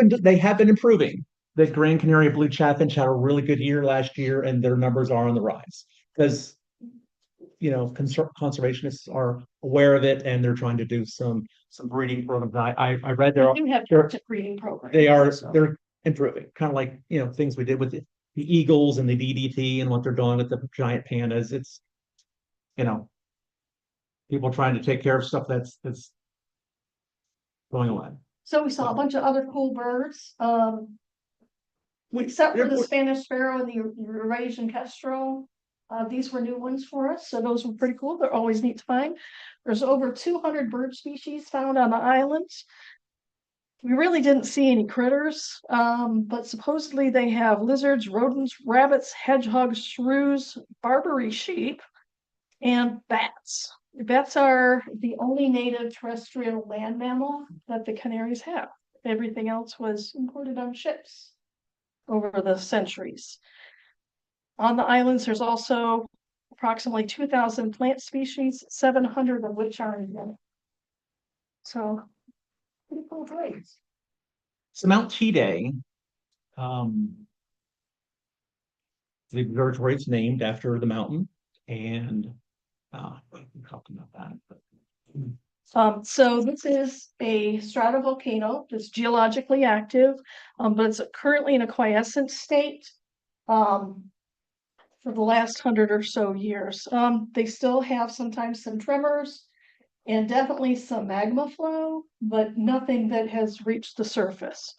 been improving. The Grand Canaria blue chaffinch had a really good year last year, and their numbers are on the rise because conservationists are aware of it, and they're trying to do some breeding programs. I read They do have captive breeding programs. they're improving, kind of like things we did with the eagles and the DDT and what they're doing with the giant pandas. It's people trying to take care of stuff that's going away. So we saw a bunch of other cool birds. Except for the Spanish sparrow and the Eurasian kestrel. These were new ones for us, so those were pretty cool. They're always neat to find. There's over 200 bird species found on the islands. We really didn't see any critters, but supposedly they have lizards, rodents, rabbits, hedgehogs, shrews, Barbary sheep, and bats. Bats are the only native terrestrial land mammal that the Canaries have. Everything else was imported on ships over the centuries. On the islands, there's also approximately 2,000 plant species, 700 of which are endemic. So, pretty cool place. So Mount Teide, the observatory is named after the mountain, and we talked about that. But... So this is a stratovolcano that's geologically active, but it's currently in a quiescent state for the last 100 or so years. They still have sometimes some tremors and definitely some magma flow, but nothing that has reached the surface.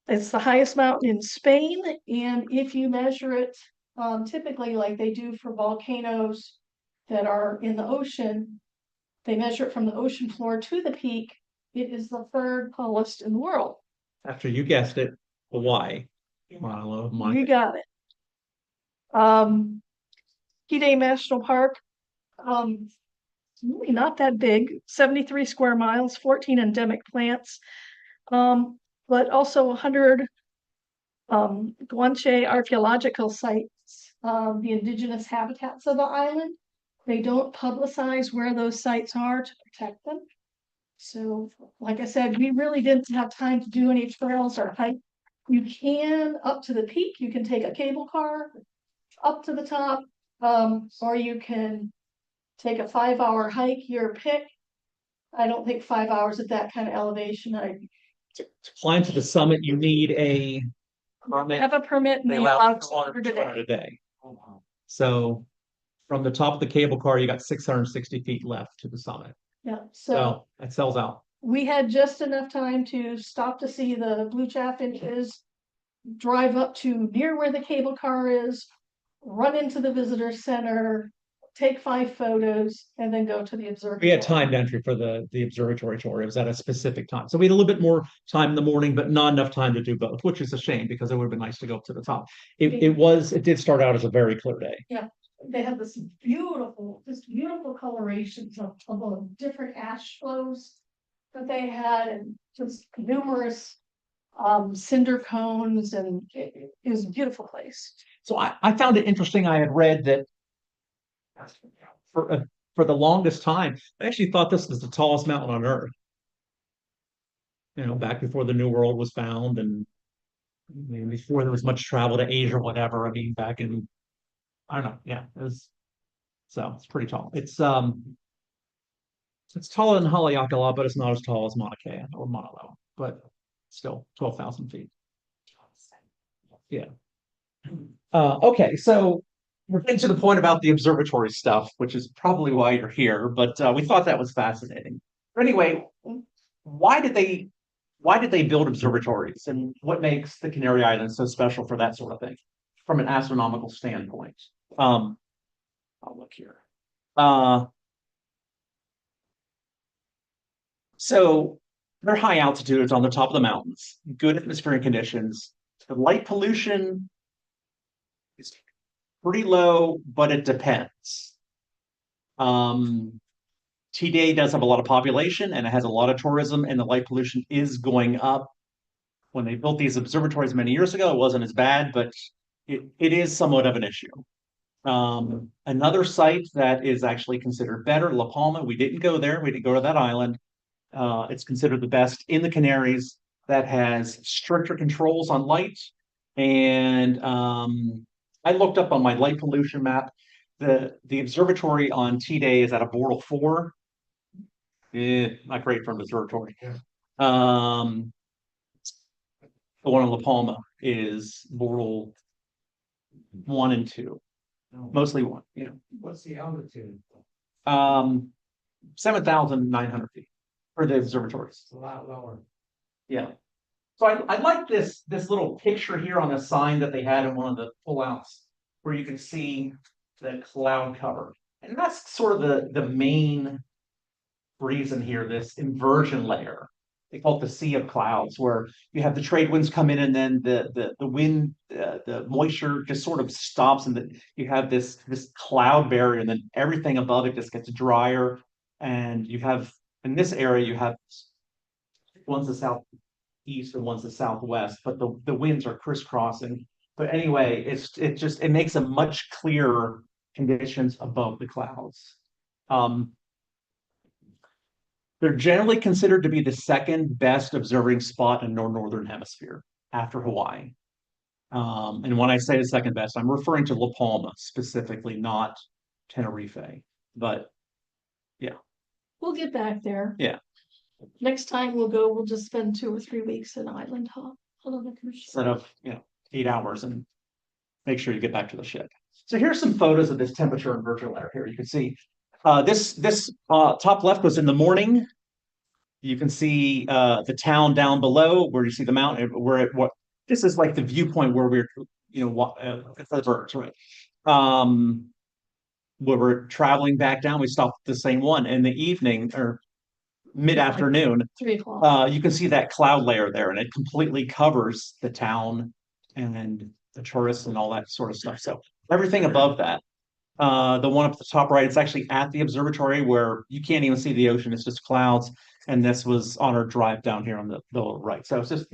It's the highest mountain in Spain, and if you measure it typically like they do for volcanoes that are in the ocean, they measure it from the ocean floor to the peak. It is the third tallest in the world. After you guessed it, Hawaii. You got it. Teide National Park, really not that big, 73 square miles, 14 endemic plants, but also 100 Guanche archaeological sites, the indigenous habitats of the island. They don't publicize where those sites are to protect them. So, like I said, we really didn't have time to do any trails or hike. You can, up to the peak, you can take a cable car up to the top, or you can take a 5-hour hike, your pick. I don't think 5 hours at that kind of elevation. I to climb to the summit, you need a permit. Have a permit and They they allow allow 200 200 a day. a day. So from the top of the cable car, you got 660 feet left to the summit. Yeah, so So it sells out. we had just enough time to stop to see the blue chaffinches, drive up to near where the cable car is, run into the visitor center, take 5 photos, and then go to the observatory. We had timed entry for the observatory tour. It was at a specific time. So we had a little bit more time in the morning, but not enough time to do both, which is a shame because it would have been nice to go up to the top. It did start out as a very clear day. Yeah, they have this beautiful colorations of the different ash flows that they had, and just numerous cinder cones, and it was a beautiful place. So I found it interesting. I had read that for the longest time, I actually thought this was the tallest mountain on Earth. You know, back before the New World was found, and I mean, before there was much travel to Asia or whatever. I mean, back in, I don't know, yeah, so it's pretty tall. It's taller than Haleakala, but it's not as tall as Mauna Kea or Mauna Loa, but still 12,000 feet. Yeah. Okay, so we're getting to the point about the observatory stuff, which is probably why you're here, but we thought that was fascinating. But anyway, why did they build observatories, and what makes the Canary Islands so special for that sort of thing from an astronomical standpoint? I'll look here. So they're high altitudes on the top of the mountains, good atmospheric conditions. The light pollution is pretty low, but it depends. Teide does have a lot of population and it has a lot of tourism, and the light pollution is going up. When they built these observatories many years ago, it wasn't as bad, but it is somewhat of an issue. Another site that is actually considered better, La Palma, we didn't go there. We didn't go to that island. It's considered the best in the Canaries, that has stricter controls on light. And I looked up on my light pollution map. The observatory on Teide is at a Boreal 4. Not great for an observatory. Yeah. The one in La Palma is Boreal 1 and 2. Mostly 1, you know. What's the altitude? 7,900 feet for the observatories. It's a lot lower. Yeah. So I like this little picture here on a sign that they had in one of the pullouts, where you can see the cloud cover. And that's sort of the main reason here, this inversion layer. They call it the sea of clouds, where you have the trade winds come in, and then the wind, the moisture just sort of stops, and that you have this cloud barrier, and then everything above it just gets drier. And you have, in this area, you have one's the southeast and one's the southwest, but the winds are crisscrossing. But anyway, it makes a much clearer conditions above the clouds. They're generally considered to be the second best observing spot in the northern hemisphere after Hawaii. And when I say the second best, I'm referring to La Palma specifically, not Tenerife. But yeah, We'll get back there. Yeah. Next time we'll go, we'll just spend 2 or 3 weeks in island hop. instead of 8 hours, and make sure you get back to the ship. So here's some photos of this temperature inversion layer here. You can see this top left was in the morning. You can see the town down below where you see the mountain. This is like the viewpoint where we're, the birds, right? Where we're traveling back down, we stopped at the same one in the evening or mid-afternoon. 3 o'clock. You can see that cloud layer there, and it completely covers the town and the tourists and all that sort of stuff. So everything above that. The one up at the top right, it's actually at the observatory where you can't even see the ocean. It's just clouds. And this was on our drive down here on the lower right. So it's just,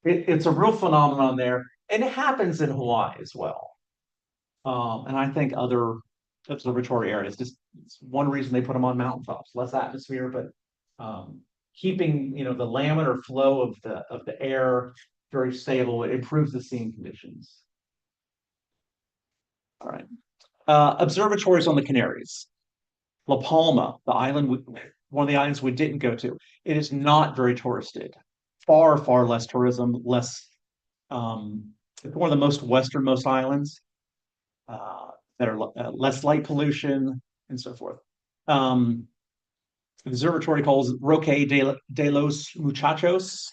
it's a real phenomenon there. And it happens in Hawaii as well. And I think other observatory areas, just it's one reason they put them on mountaintops, less atmosphere, but keeping, the laminar flow of the air very stable, it improves the seeing conditions. All right. Observatories on the Canaries. La Palma, the island, one of the islands we didn't go to. It is not very touristed. far, far less tourism, less, it's one of the most westernmost islands, that are less light pollution and so forth. The observatory calls Roque de los Muchachos,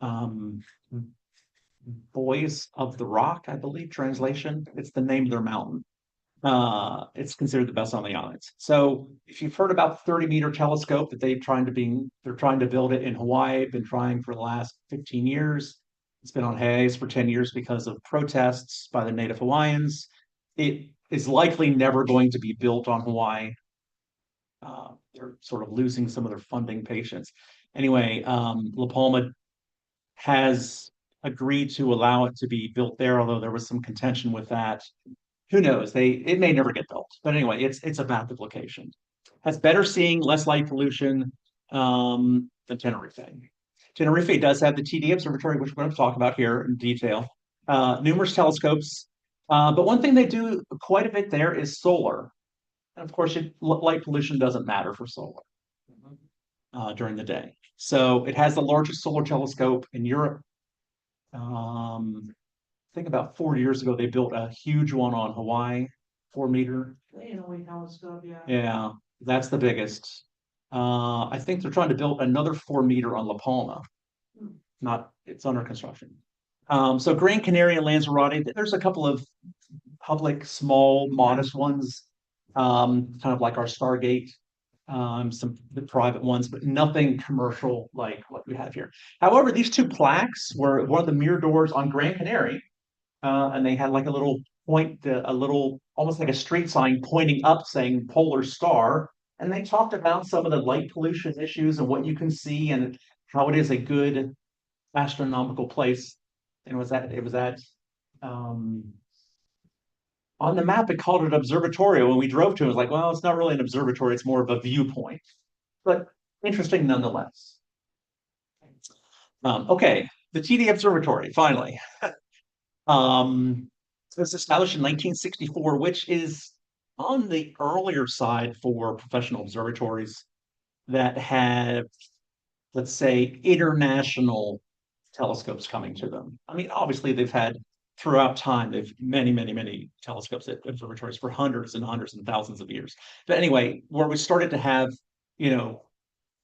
um, Boys of the Rock, I believe, translation. It's the name of their mountain. It's considered the best on the islands. So if you've heard about the 30-meter telescope that they're trying to build it in Hawaii, been trying for the last 15 years. It's been on hiatus for 10 years because of protests by the native Hawaiians. It is likely never going to be built on Hawaii. They're sort of losing some of their funding patience. Anyway, La Palma has agreed to allow it to be built there, although there was some contention with that. Who knows? It may never get built. But anyway, it's a backup location. Has better seeing, less light pollution than Tenerife. Tenerife does have the Teide Observatory, which we're going to talk about here in detail. Numerous telescopes. But one thing they do quite a bit there is solar. And of course, light pollution doesn't matter for solar during the day. So it has the largest solar telescope in Europe. I think about 40 years ago, they built a huge one on Hawaii, 4-meter. Telescope, yeah. Yeah, that's the biggest. I think they're trying to build another 4-meter on La Palma. It's under construction. So Gran Canaria and Lanzarote, there's a couple of public, small, modest ones, kind of like our Stargate, some the private ones, but nothing commercial like what we have here. However, these two plaques were one of the miradors on Gran Canaria, and they had like a little point, almost like a street sign pointing up saying Polar Star. And they talked about some of the light pollution issues and what you can see and how it is a good astronomical place. And it was at on the map, it called it observatory. When we drove to it, it was like, well, it's not really an observatory, it's more of a viewpoint. But interesting nonetheless. Okay, the Tiede Observatory, finally. It was established in 1964, which is on the earlier side for professional observatories that have, let's say, international telescopes coming to them. I mean, obviously, they've had throughout time, they've many, many, many telescopes at observatories for hundreds and hundreds and thousands of years. But anyway, where we started to have,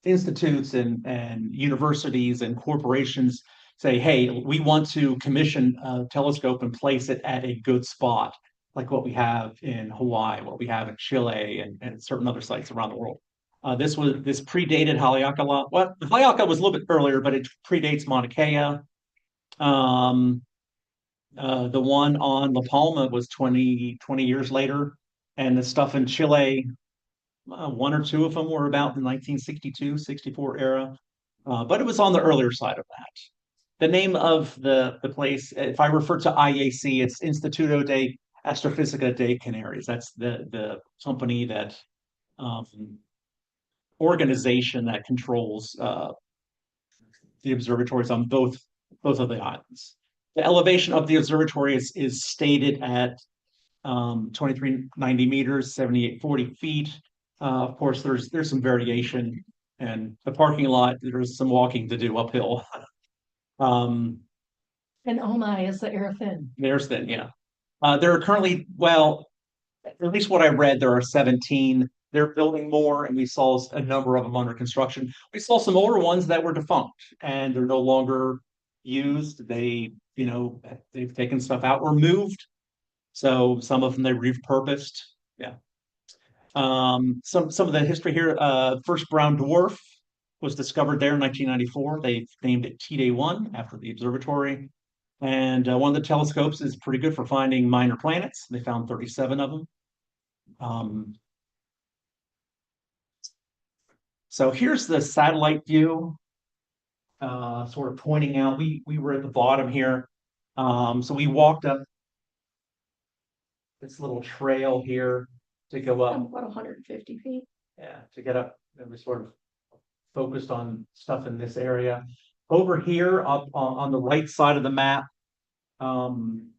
institutes and universities and corporations say, hey, we want to commission a telescope and place it at a good spot, like what we have in Hawaii, what we have in Chile, and certain other sites around the world. This predated Haleakala. Well, Haleakala was a little bit earlier, but it predates Mauna Kea. The one on La Palma was 20 years later, and the stuff in Chile, one or two of them were about the 1962, 64 era, but it was on the earlier side of that. The name of the place, if I refer to IAC, it's Instituto de Astrofísica de Canarias. That's the company that organization that controls the observatories on both of the islands. The elevation of the observatory is stated at 2390 meters, 7840 feet. Of course, there's some variation, and the parking lot, there's some walking to do uphill. And oh my, is the air thin? There's thin, yeah. There are currently, well, at least what I read, there are 17. They're building more, and we saw a number of them under construction. We saw some older ones that were defunct, and they're no longer used. They've taken stuff out or moved. So some of them they repurposed. Yeah. Some of the history here. First brown dwarf was discovered there in 1994. They named it Teide 1 after the observatory. And one of the telescopes is pretty good for finding minor planets. They found 37 of them. So here's the satellite view, sort of pointing out. We were at the bottom here. So we walked up this little trail here to go up. About 150 feet. Yeah, to get up. And we sort of focused on stuff in this area. Over here, up on the right side of the map,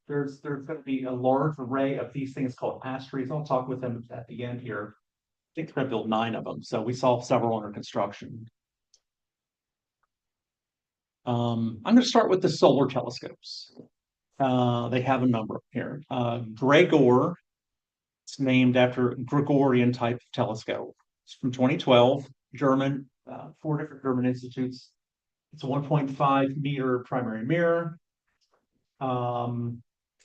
there's going to be a large array of these things called astros. I'll talk with them at the end here. I think they're going to build 9 of them. So we saw several under construction. I'm going to start with the solar telescopes. They have a number here. Gregor, it's named after Gregorian type telescope. It's from 2012, German, 4 different German institutes. It's a 1.5 meter primary mirror.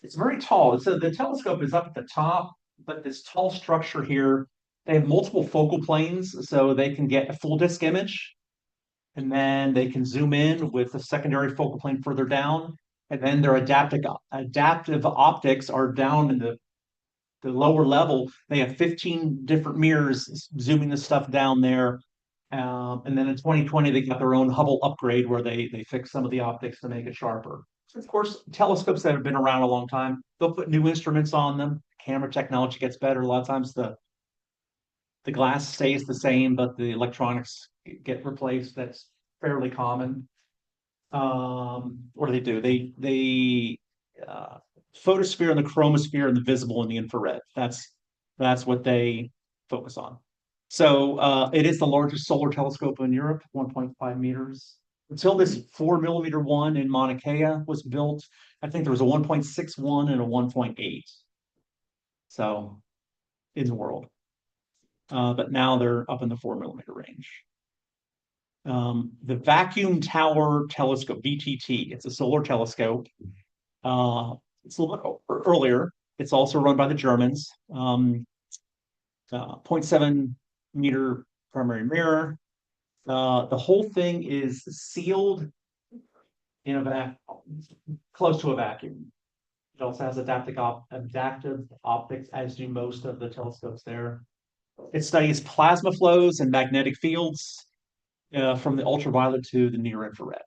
It's very tall. So the telescope is up at the top, but this tall structure here, they have multiple focal planes, so they can get a full disk image, and then they can zoom in with a secondary focal plane further down, and then their adaptive optics are down in the lower level. They have 15 different mirrors zooming the stuff down there. And then in 2020, they got their own Hubble upgrade where they fix some of the optics to make it sharper. So of course, telescopes that have been around a long time, they'll put new instruments on them. Camera technology gets better. A lot of times the glass stays the same, but the electronics get replaced. That's fairly common. What do? They photosphere and the chromosphere and the visible and the infrared. That's what they focus on. So it is the largest solar telescope in Europe, 1.5 meters. Until this 4 millimeter one in Mauna Kea was built, I think there was a 1.61 and a 1.8. So in the world. But now they're up in the 4 millimeter range. The Vacuum Tower Telescope, VTT, it's a solar telescope. It's a little bit earlier. It's also run by the Germans. 0.7 meter primary mirror. The whole thing is sealed in a close to a vacuum. It also has adaptive optics, as do most of the telescopes there. It studies plasma flows and magnetic fields from the ultraviolet to the near infrared.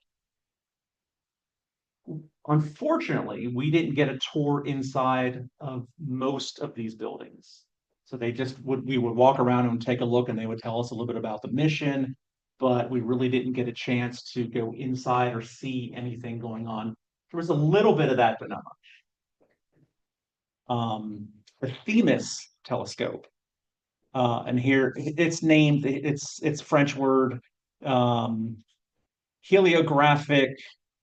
Unfortunately, we didn't get a tour inside of most of these buildings. So we would walk around and take a look, and they would tell us a little bit about the mission, but we really didn't get a chance to go inside or see anything going on. There was a little bit of that, but not much. The Themis telescope, and here it's named, it's French word, heliographic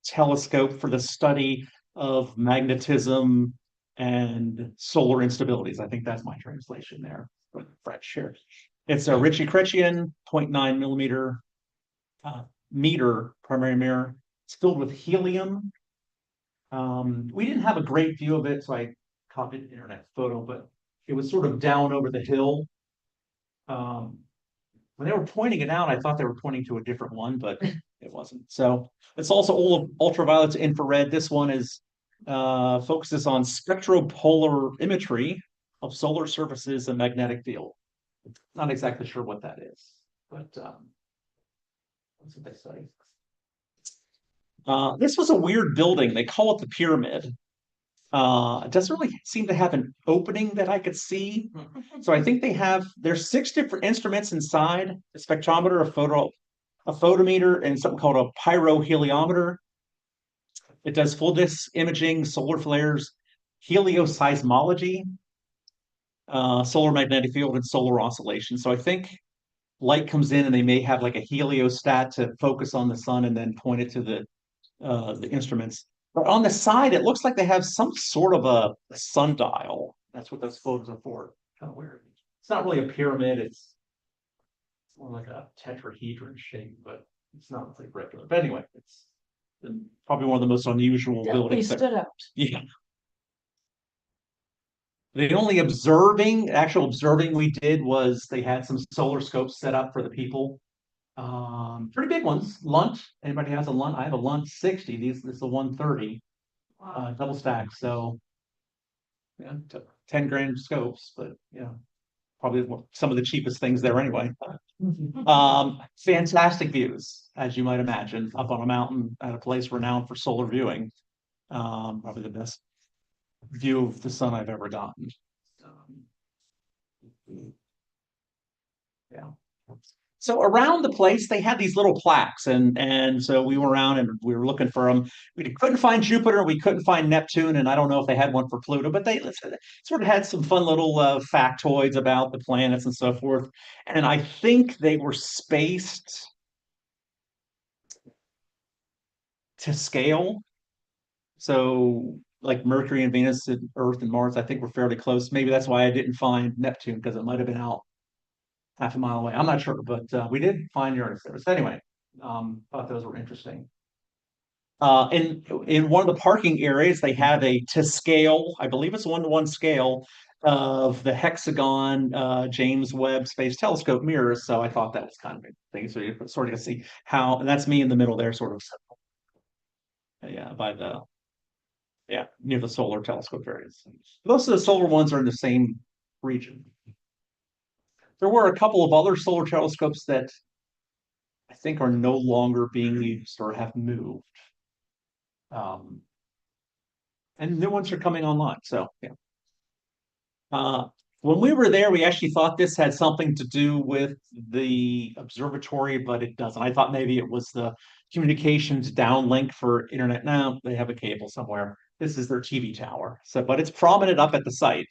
telescope for the study of magnetism and solar instabilities. I think that's my translation there, French here. It's a Ritchie-Chrétien 0.9 millimeter meter primary mirror. It's filled with helium. We didn't have a great view of it, so I copied an internet photo, but it was sort of down over the hill. When they were pointing it out, I thought they were pointing to a different one, but it wasn't. So it's also all ultraviolet to infrared. This one is focuses on spectropolarimetry of solar surfaces and magnetic field. Not exactly sure what that is, but that's what they study. This was a weird building. They call it the pyramid. It doesn't really seem to have an opening that I could see. So I think there's 6 different instruments inside: a spectrometer, a photometer, and something called a pyroheliometer. It does full disk imaging, solar flares, helioseismology, solar magnetic field, and solar oscillation. So I think light comes in and they may have like a heliostat to focus on the sun and then point it to the instruments. But on the side, it looks like they have some sort of a sundial. That's what those photos are for. Kind of weird. It's not really a pyramid. It's more like a tetrahedron shape, but it's not like regular. But anyway, it's probably one of the most unusual Definitely buildings. stood out. Yeah. The only actual observing we did was they had some solar scopes set up for the people. Pretty big ones. Lunt. Anybody has a Lunt? I have a Lunt 60. This is a 130 double stack. So yeah, 10 grand scopes, but yeah, probably some of the cheapest things there anyway. Fantastic views, as you might imagine, up on a mountain at a place renowned for solar viewing. Probably the best view of the sun I've ever gotten. Yeah. So around the place, they had these little plaques, and so we went around and we were looking for them. We couldn't find Jupiter, we couldn't find Neptune, and I don't know if they had one for Pluto, but they sort of had some fun little factoids about the planets and so forth. And I think they were spaced to scale. So like Mercury and Venus and Earth and Mars, I think we're fairly close. Maybe that's why I didn't find Neptune, because it might have been out half a mile away. I'm not sure, but we did find Uranus there. So anyway, thought those were interesting. In one of the parking areas, they have a to scale, I believe it's 1-to-1 scale of the hexagon James Webb Space Telescope mirrors. So I thought that was kind of interesting. So you sort of see how, and that's me in the middle there, sort of. Yeah, near the solar telescope areas. Most of the solar ones are in the same region. There were a couple of other solar telescopes that I think are no longer being used or have moved. And new ones are coming online. So yeah. When we were there, we actually thought this had something to do with the observatory, but it doesn't. I thought maybe it was the communications downlink for internet. Now they have a cable somewhere. This is their TV tower. So, but it's prominent up at the site.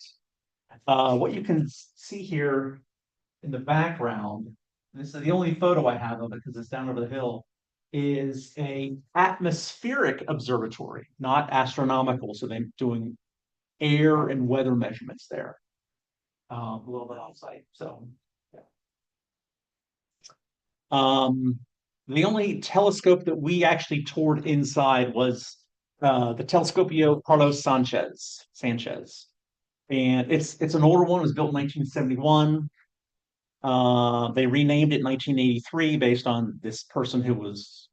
What you can see here in the background, this is the only photo I have of it because it's down over the hill, is a atmospheric observatory, not astronomical. So they're doing air and weather measurements there. A little bit on site. So yeah. The only telescope that we actually toured inside was the Telescopio Carlos Sanchez. And it's an older one. It was built in 1971. They renamed it in 1983 based on this person who was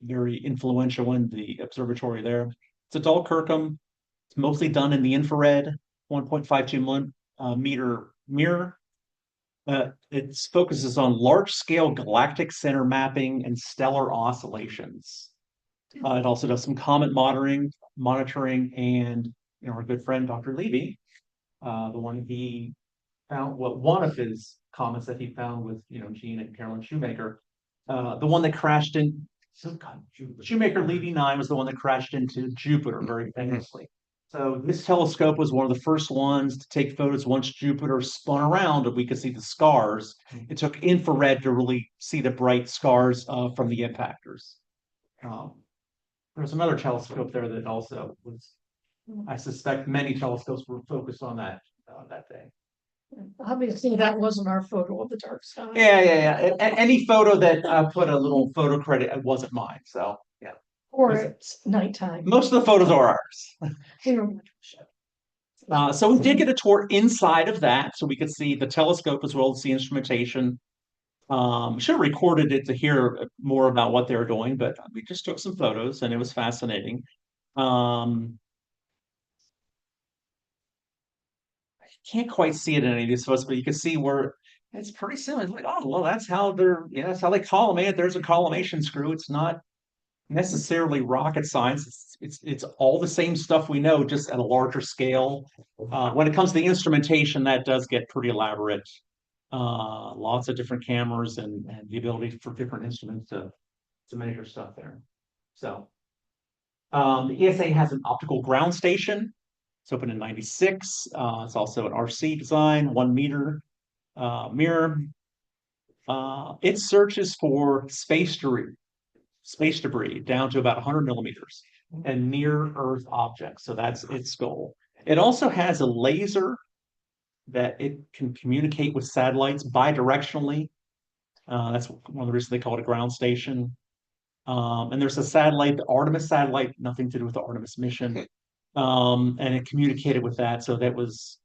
very influential in the observatory there. It's a dual Kirkham. It's mostly done in the infrared, 1.52 meter mirror. It focuses on large-scale galactic center mapping and stellar oscillations. It also does some comet monitoring, and our good friend Dr. Levy, the one he found, one of his comets that he found with Gene and Carolyn Shoemaker, the one that crashed in Shoemaker Levy 9 was the one that crashed into Jupiter very famously. So this telescope was one of the first ones to take photos once Jupiter spun around and we could see the scars. It took infrared to really see the bright scars from the impactors. There's another telescope there that also was, I suspect many telescopes were focused on that day. Obviously, that wasn't our photo of the dark sky. Yeah. Any photo that put a little photo credit, it wasn't mine. So yeah. Or it's nighttime. Most of the photos are ours. So we did get a tour inside of that, so we could see the telescope as well as the instrumentation. Should have recorded it to hear more about what they were doing, but we just took some photos and it was fascinating. I can't quite see it in any of these photos, but you can see where it's pretty similar. It's like, oh, well, that's how that's how they collimate. There's a collimation screw. It's not necessarily rocket science. It's all the same stuff we know, just at a larger scale. When it comes to the instrumentation, that does get pretty elaborate. Lots of different cameras and the ability for different instruments to measure stuff there. So the ESA has an optical ground station. It's opened in '96. It's also an RC design, 1 meter mirror. It searches for space debris down to about 100 millimeters and near Earth objects. So that's its goal. It also has a laser that it can communicate with satellites bidirectionally. That's one of the reasons they call it a ground station. And there's a satellite, the Artemis satellite, nothing to do with the Artemis mission. And it communicated with that. So that was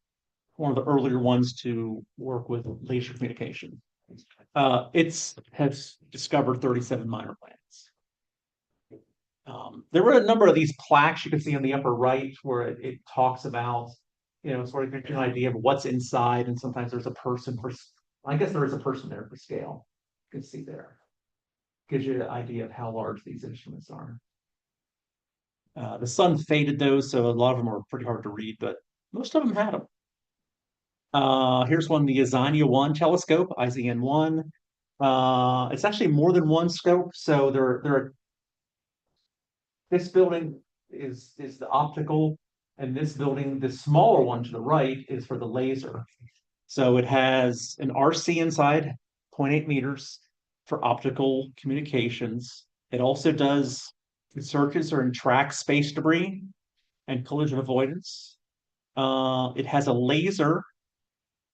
one of the earlier ones to work with laser communication. It has discovered 37 minor planets. There were a number of these plaques you can see on the upper right where it talks about, sort of gives you an idea of what's inside, and sometimes there's a person I guess there is a person there for scale. You can see there. Gives you an idea of how large these instruments are. The sun faded those, so a lot of them are pretty hard to read, but most of them had them. Here's one, the Izania 1 telescope, IZN1. It's actually more than one scope, so this building is the optical, and this building, the smaller one to the right, is for the laser. So it has an RC inside, 0.8 meters for optical communications. It also does searches or tracks space debris and collision avoidance. It has a laser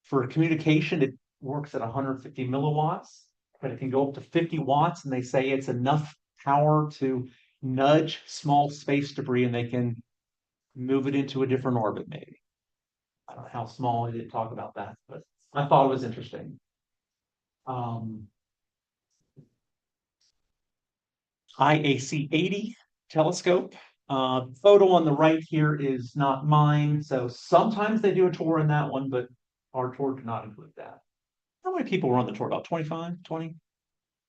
for communication. It works at 150 milliwatts, but it can go up to 50 watts, and they say it's enough power to nudge small space debris, and they can move it into a different orbit, maybe. I don't know how small. I didn't talk about that, but I thought it was interesting. IAC 80 telescope. Photo on the right here is not mine, so sometimes they do a tour in that one, but our tour did not include that. How many people were on the tour? About 25, 20?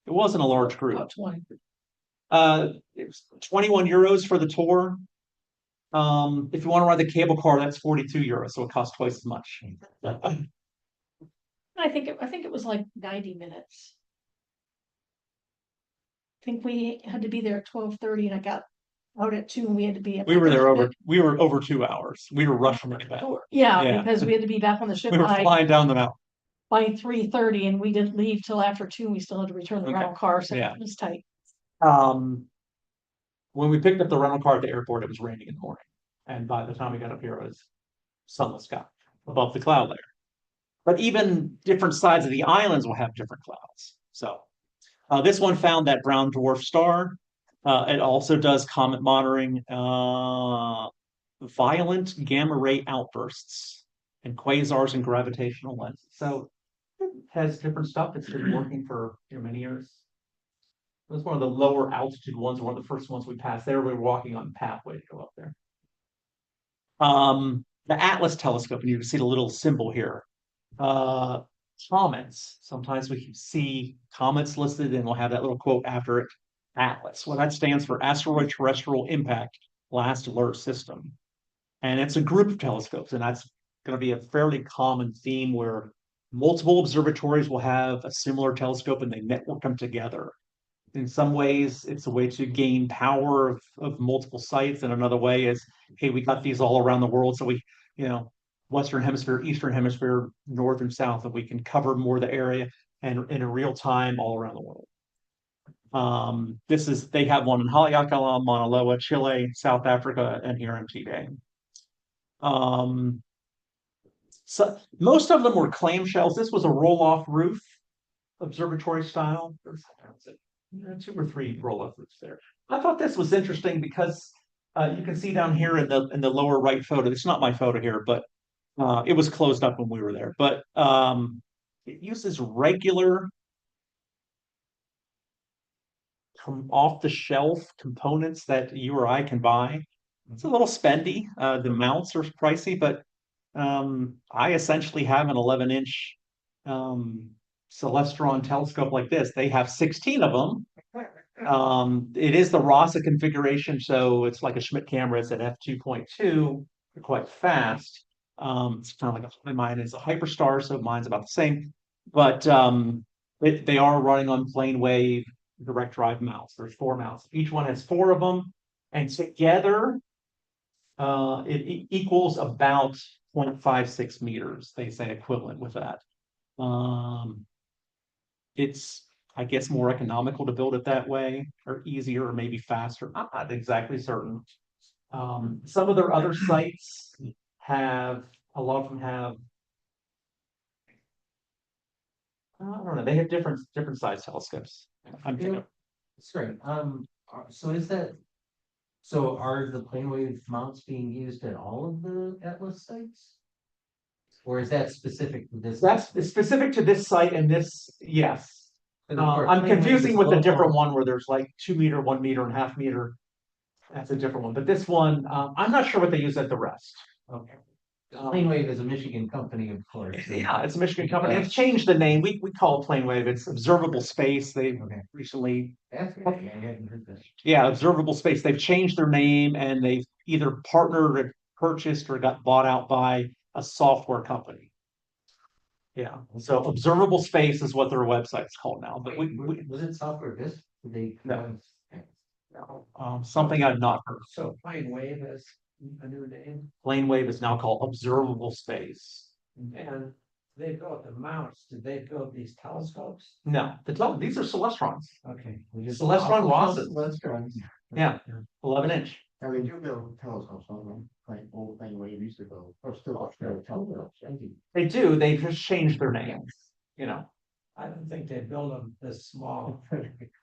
It wasn't a large group. About 20. It was 21 euros for the tour. If you want to ride the cable car, that's 42 euros, so it costs twice as much. I think it was like 90 minutes. I think we had to be there at 12:30 and I got out at 2 and we had to be at. We were over 2 hours. We were rushing to get back. Yeah, Yeah. because we had to be back on the ship We were flying down the mountain. by 3:30 and we didn't leave till after 2. We still had to return the Okay. rental car, so Yeah. it was tight. When we picked up the rental car at the airport, it was raining in the morning. And by the time we got up here, it was sunless sky above the cloud layer. But even different sides of the islands will have different clouds. So this one found that brown dwarf star. It also does comet monitoring, violent gamma ray outbursts, and quasars and gravitational lenses. So it has different stuff. It's been working for many years. It was one of the lower altitude ones, one of the first ones we passed there. We were walking on the pathway to go up there. The Atlas telescope, and you can see the little symbol here. Comets. Sometimes we can see comets listed, and we'll have that little quote after it. Atlas. Well, that stands for Asteroid Terrestrial Impact Last Alert System. And it's a group of telescopes, and that's going to be a fairly common theme where multiple observatories will have a similar telescope and they network them together. In some ways, it's a way to gain power of multiple sites. And another way is, hey, we got these all around the world. So we, Western Hemisphere, Eastern Hemisphere, North and South, and we can cover more of the area and in a real time all around the world. They have one in Haleakala, Mauna Loa, Chile, South Africa, and here in Teide. So most of them were clamshells. This was a roll-off roof, observatory style. There's 2 or 3 roll-off roofs there. I thought this was interesting because you can see down here in the lower right photo. It's not my photo here, but it was closed up when we were there. But it uses regular off-the-shelf components that you or I can buy. It's a little spendy. The mounts are pricey, but I essentially have an 11-inch Celestron telescope like this. They have 16 of them. It is the RASA configuration, so it's like a Schmidt camera. It's at f2.2. They're quite fast. It's kind of like mine is a Hyperstar, so mine's about the same. But they are running on plane wave direct drive mounts. There's 4 mounts. Each one has 4 of them, and together it equals about 0.56 meters. They say equivalent with that. It's, I guess, more economical to build it that way, or easier, or maybe faster. I'm not exactly certain. Some of their other sites have, a lot of them have, I don't know, they have different size telescopes. That's great. So are the plane wave mounts being used at all of the Atlas sites? Or is that specific to this? That's specific to this site and this, yes. And of course, I'm plane wave confusing is with a local. different one where there's like 2 meter, 1 meter, and half meter. That's a different one. But this one, I'm not sure what they use at the rest. Okay. Plane wave is a Michigan company, of course. Yeah, it's a Michigan company. It's changed the name. We call it Plane Wave. It's Observable Space. They recently, That's good. I hadn't heard that. yeah, Observable Space. They've changed their name and they've either partnered or purchased or got bought out by a software company. Yeah, so Observable Space is what their website's called now. But was it software this? No. Something I've not heard. So plane wave is a new name. Plane Wave is now called Observable Space. And They built the mounts, did they build these telescopes? No, these are celestrons. Okay. Celestron Rosses. Yeah, 11-inch. I mean, you build telescopes, don't they? Like old thing where you used to go, or still telescopes. They do. They've just changed their names. You know. I don't think they build them this small.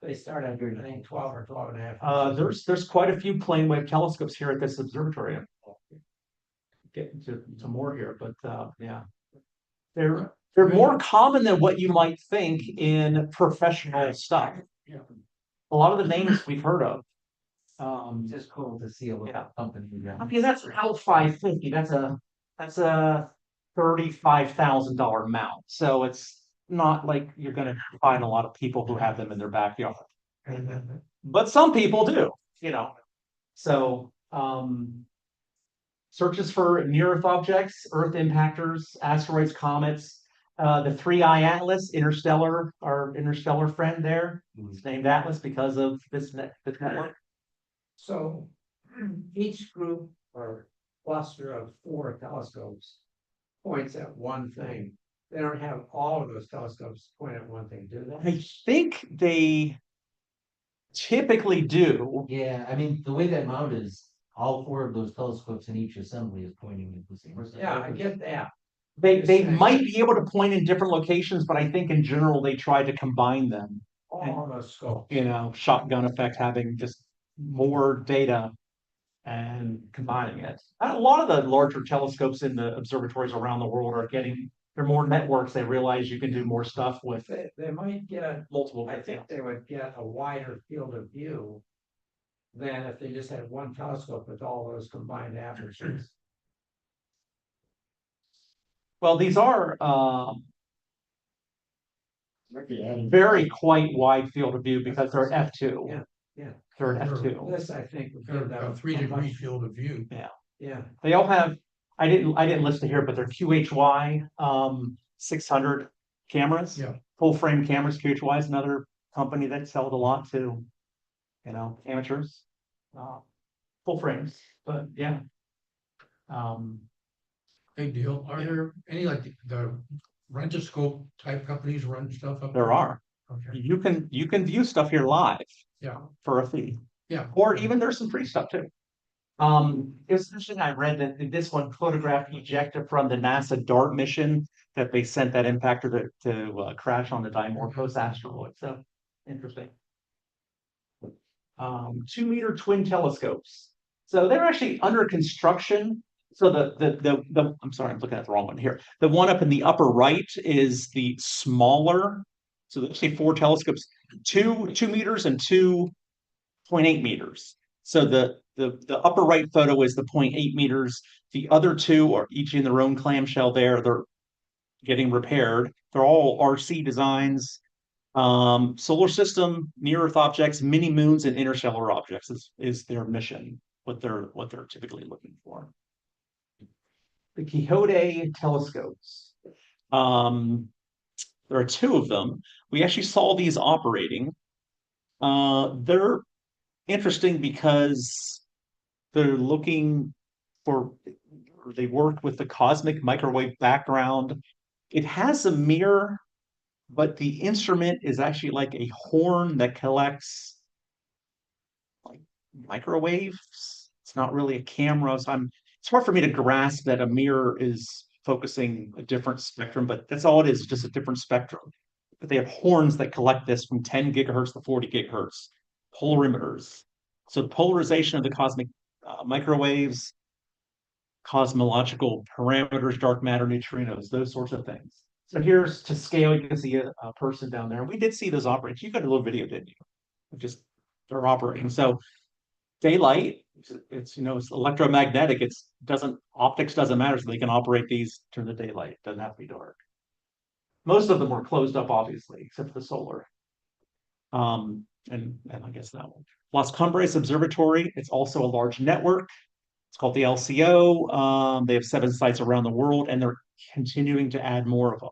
They start at, I think, 12 or 12 and a half. There's quite a few plane wave telescopes here at this observatory. Getting to more here, but yeah, they're more common than what you might think in professional stuff. Yeah. A lot of the names we've heard of. Just cool to see a Yeah. little company. I mean, that's L550. That's a $35,000 mount. So it's not like you're going to find a lot of people who have them in their backyard. But some people do, you know. So searches for near-Earth objects, Earth impactors, asteroids, comets. The 3-eye Atlas, our interstellar friend there. It's named Atlas because of this network. So each group or cluster of 4 telescopes points at one thing. They don't have all of those telescopes point at one thing, do they? I think they typically do. Yeah, I mean, the way that mount is, all 4 of those telescopes in each assembly is pointing at the same. Yeah, I get that. They might be able to point in different locations, but I think in general they try to combine them. All of those scopes. You know, shotgun effect, having just more data and combining it. A lot of the larger telescopes in the observatories around the world are they're more networks. They realize you can do more stuff with They might get, multiple. I think they would get a wider field of view than if they just had one telescope with all those combined apertures. Well, these are very quite wide field of view because they're F2. Yeah, yeah. They're F2. This, I think, would Got give them a 3-degree field of view. Yeah, They all have, I didn't list it here, but they're QHY 600 cameras. Yeah. Full frame cameras. QHY is another company that sells a lot to, you know, amateurs. Full frames, but yeah. Big deal. Are there any like the rent-a-scope type companies run stuff up? There are. Okay, You can view stuff here live yeah, for a fee. yeah. Or even there's some free stuff too. It was interesting. I read that this one photographed ejecta from the NASA DART mission that they sent that impactor to crash on the Dimorphos asteroid. So interesting. 2-meter twin telescopes. So they're actually under construction. So the I'm sorry, I'm looking at the wrong one here. The one up in the upper right is the smaller. So there's actually 4 telescopes, 2 meters and 2.8 meters. So the upper right photo is the 0.8 meters. The other 2 are each in their own clamshell there. They're getting repaired. They're all RC designs. Solar system, near Earth objects, mini moons, and interstellar objects is their mission, what they're typically looking for. The Quixote telescopes. There are 2 of them. We actually saw these operating. They're interesting because they're looking for, they work with the cosmic microwave background. It has a mirror, but the instrument is actually like a horn that collects like microwaves. It's not really a camera, so it's hard for me to grasp that a mirror is focusing a different spectrum, but that's all it is, just a different spectrum. But they have horns that collect this from 10 gigahertz to 40 gigahertz, polarimeters. So polarization of the cosmic microwaves, cosmological parameters, dark matter, neutrinos, those sorts of things. So here's to scale, you can see a person down there. We did see those operate. You got a little video, didn't you? Just they're operating. So daylight, it's it's electromagnetic. Optics doesn't matter, so they can operate these during the daylight. It doesn't have to be dark. Most of them were closed up, obviously, except for the solar. And I guess that one. Las Cumbres Observatory, it's also a large network. It's called the LCO. They have 7 sites around the world, and they're continuing to add more of them.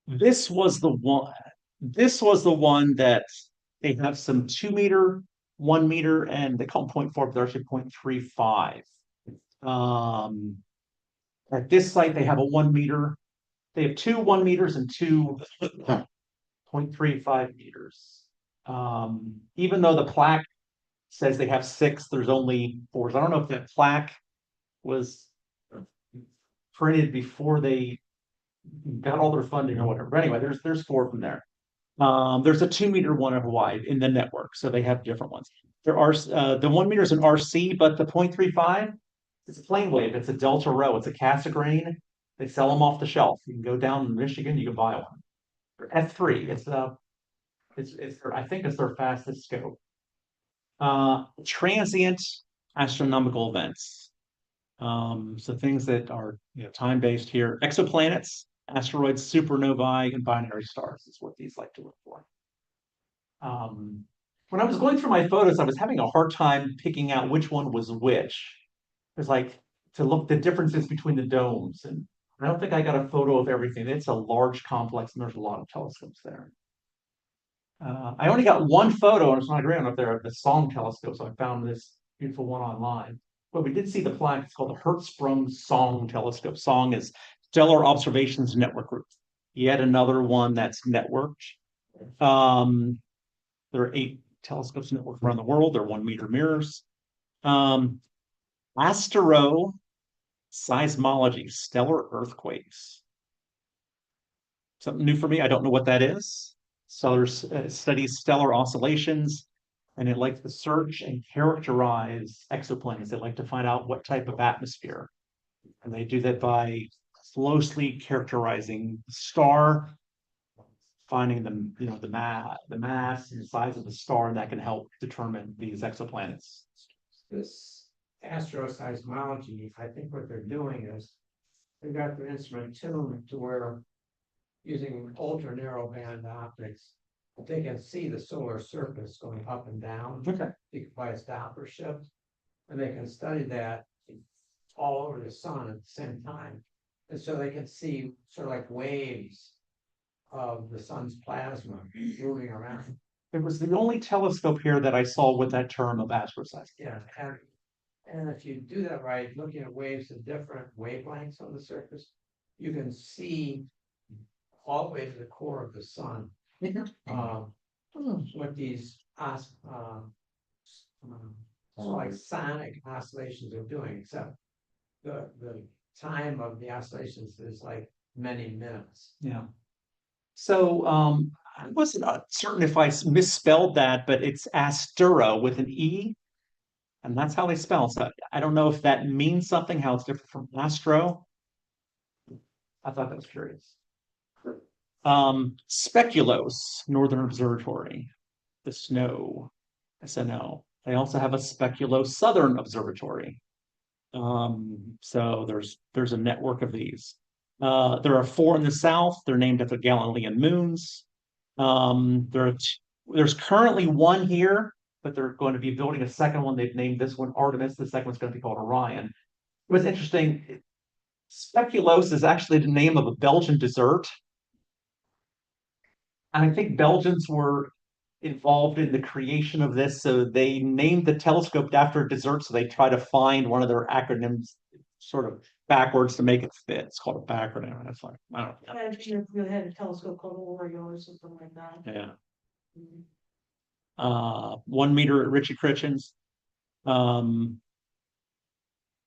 This was the one that they have some 2 meter, 1 meter, and they call them 0.4, but they're actually 0.35. At this site, they have a 1 meter. They have 2 1 meters and 2 0.35 meters. Even though the plaque says they have 6, there's only 4. So I don't know if that plaque was printed before they got all their funding or whatever. But anyway, there's 4 from there. There's a 2 meter one of wide in the network, so they have different ones. There are the 1 meter is an RC, but the 0.35 it's a plane wave. It's a Delta Rho. It's a Cassegrain. They sell them off the shelf. You can go down in Michigan, you can buy one. F3. It's I think it's their fastest scope. Transient astronomical events. So things that are time-based here. Exoplanets, asteroids, supernovae, and binary stars is what these like to look for. When I was going through my photos, I was having a hard time picking out which one was which. It's like to look the differences between the domes, and I don't think I got a photo of everything. It's a large complex, and there's a lot of telescopes there. I only got one photo, and it's not great up there of the Song telescope, so I found this beautiful one online. But we did see the plaque. It's called the Hertzsprung Song telescope. Song is Stellar Observations Network Group. Yet another one that's networked. There are 8 telescopes networked around the world. They're 1 meter mirrors. Astro seismology, stellar earthquakes. Something new for me. I don't know what that is. Stellar studies stellar oscillations, and it likes to search and characterize exoplanets. They like to find out what type of atmosphere, and they do that by closely characterizing the star, finding the mass and the size of the star, and that can help determine these exoplanets. This astroseismology, I think what they're doing is they've got their instrument tuned to where using ultra narrow band optics, they can see the solar surface going up and down by its Doppler shift, and they can study that all over the sun at the same time. And so they can see sort of like waves of the sun's plasma moving around. It was the only telescope here that I saw with that term of astroseismology. Yeah, and if you do that right, looking at waves of different wavelengths on the surface, you can see all the way to the core of the sun. What these like sonic oscillations are doing, except the time of the oscillations is like many minutes. Yeah. So I wasn't certain if I misspelled that, but it's Astro with an E, and that's how they spell it. So I don't know if that means something, how it's different from Astro. I thought that was curious. Speculos, Northern Observatory, the SNO, SNO. They also have a Speculo Southern Observatory. So there's a network of these. There are 4 in the south. They're named after Galilean moons. There's currently 1 here, but they're going to be building a second one. They've named this one Artemis. The second one's going to be called Orion. It was interesting. Speculoos is actually the name of a Belgian dessert. And I think Belgians were involved in the creation of this, so they named the telescope after a dessert, so they try to find one of their acronyms sort of backwards to make it fit. It's called a backronym. That's like, I don't know. I think we had a telescope called Oreo or something like that. Yeah. 1 meter at Ritchie Chrétien's.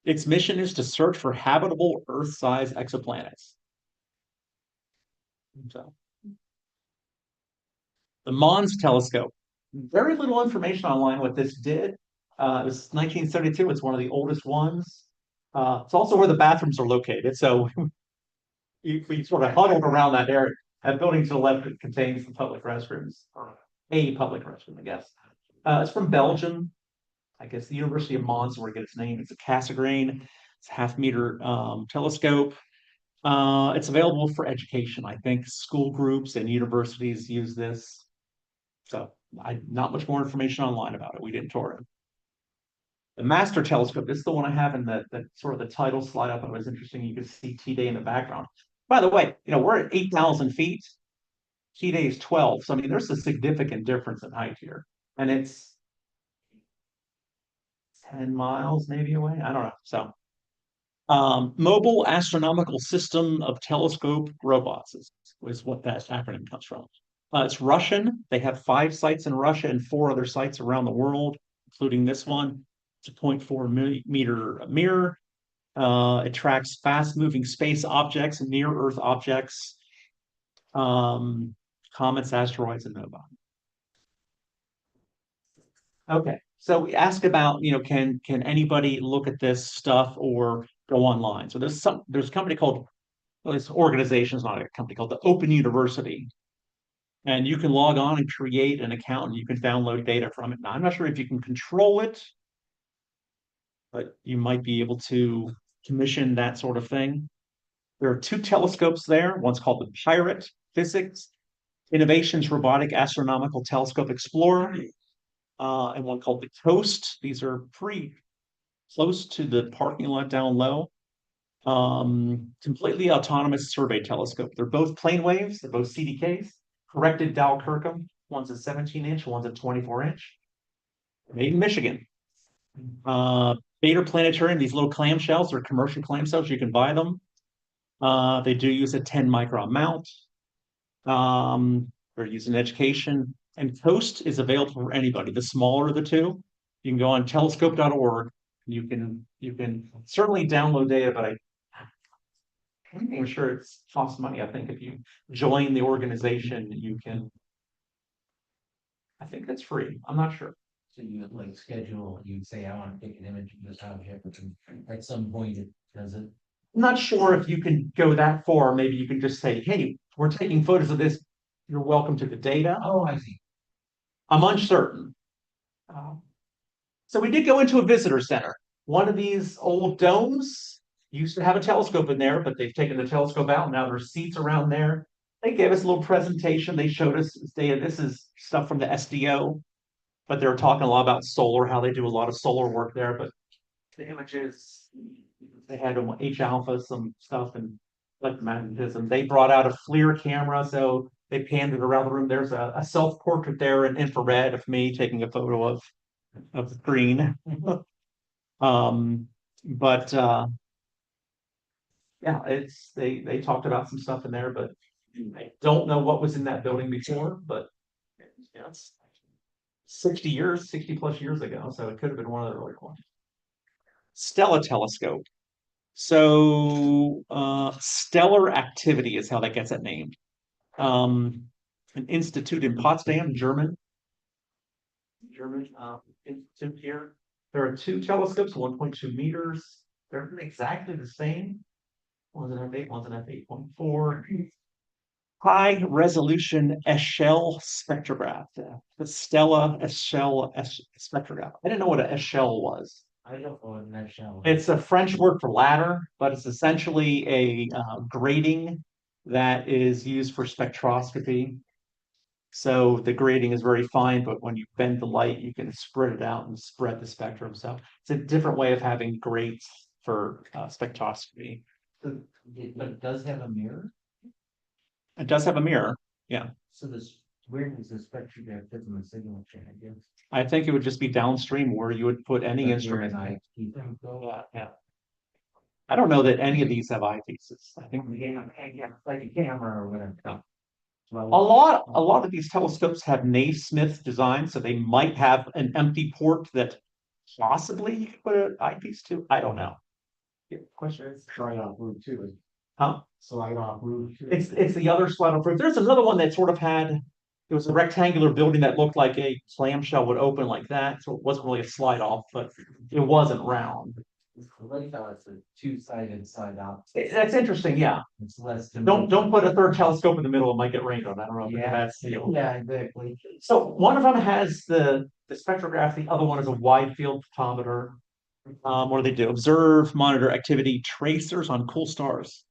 Its mission is to search for habitable Earth-sized exoplanets. So, the Mons telescope. Very little information online what this did. It was 1972. It's one of the oldest ones. It's also where the bathrooms are located. So we sort of huddled around that area. That building to the left contains the public restrooms, or a public restroom, I guess. It's from Belgium. I guess the University of Mons, where it gets its name. It's a Cassegrain. It's a 1/2 meter telescope. It's available for education. I think school groups and universities use this. So not much more information online about it. We didn't tour it. The Master Telescope, this is the one I have in the sort of the title slide up. It was interesting. You could see Teide in the background. By the way, we're at 8,000 feet. Teide is 12. So I mean, there's a significant difference in height here. And it's 10 miles maybe away. I don't know. So Mobile Astronomical System of Telescope Robots is what that acronym comes from. It's Russian. They have 5 sites in Russia and 4 other sites around the world, including this one. It's a 0.4 meter mirror. It tracks fast-moving space objects and near-Earth objects, comets, asteroids, and nova. Okay, so we ask about, can anybody look at this stuff or go online? So there's a company called, well, this organization is not a company, called the Open University. And you can log on and create an account and you can download data from it. Now, I'm not sure if you can control it, but you might be able to commission that sort of thing. There are 2 telescopes there. One's called the Pirate Physics Innovations Robotic Astronomical Telescope Explorer, and one called the Coast. These are pretty close to the parking lot down low. Completely autonomous survey telescope. They're both plane waves. They're both CDKs. Corrected Dow Kirkham. One's a 17-inch, one's a 24-inch. Made in Michigan. Bader Planetarium, these little clamshells are commercial clamshells. You can buy them. They do use a 10 micron mount. They're used in education. And Coast is available for anybody. The smaller of the 2, you can go on telescope.org. You can certainly download data, but I'm sure it costs money. I think if you join the organization, you can. I think that's free. I'm not sure. So you would like schedule, you'd say, I want to take an image of this object, and at some point it does it. I'm not sure if you can go that far. Maybe you can just say, hey, we're taking photos of this. You're welcome to the data. Oh, I see. I'm uncertain. So we did go into a visitor center. One of these old domes used to have a telescope in there, but they've taken the telescope out. Now there's seats around there. They gave us a little presentation. They showed us data. This is stuff from the SDO, but they were talking a lot about solar, how they do a lot of solar work there. But the images, they had H alpha, some stuff, and electromagnetism. They brought out a FLIR camera, so they panned it around the room. There's a self-portrait there in infrared of me taking a photo of the screen. But yeah, they talked about some stuff in there, but I don't know what was in that building before, but yeah, it's 60 plus years ago, so it could have been one of the early ones. Stella telescope. So stellar activity is how that gets that name. An institute in Potsdam, German institute here. There are 2 telescopes, 1.2 meters. They're exactly the same. One's an F8, one's an F8.4. High resolution Eschel spectrograph. The Stella Eschel spectrograph. I didn't know what an Eschel was. I don't know what that shell. It's a French word for ladder, but it's essentially a grating that is used for spectroscopy. So the grating is very fine, but when you bend the light, you can spread it out and spread the spectrum. So it's a different way of having grates for spectroscopy. But it does have a mirror. It does have a mirror. Yeah. So where does the spectrograph fit in the signal chain, I guess? I think it would just be downstream where you would put any instrument. Yeah. I don't know that any of these have eyepieces. I think Like a camera or whatever. Yeah. a lot of these telescopes have Naismith design, so they might have an empty port that possibly you could put an eyepiece to. I don't know. Question is, slide off roof too. Huh? Slide off roof too. It's the other slide of proof. There's another one that sort of had. It was a rectangular building that looked like a clamshell would open like that, so it wasn't really a slide off, but it wasn't round. I like how it's a 2-sided side out. That's interesting, yeah. It's less. Don't put a third telescope in the middle; it might get rained on. I don't know. Yeah, That's yeah, exactly. So one of them has the spectrograph. The other one is a wide field photometer. What do they do? Observe, monitor activity tracers on cool stars.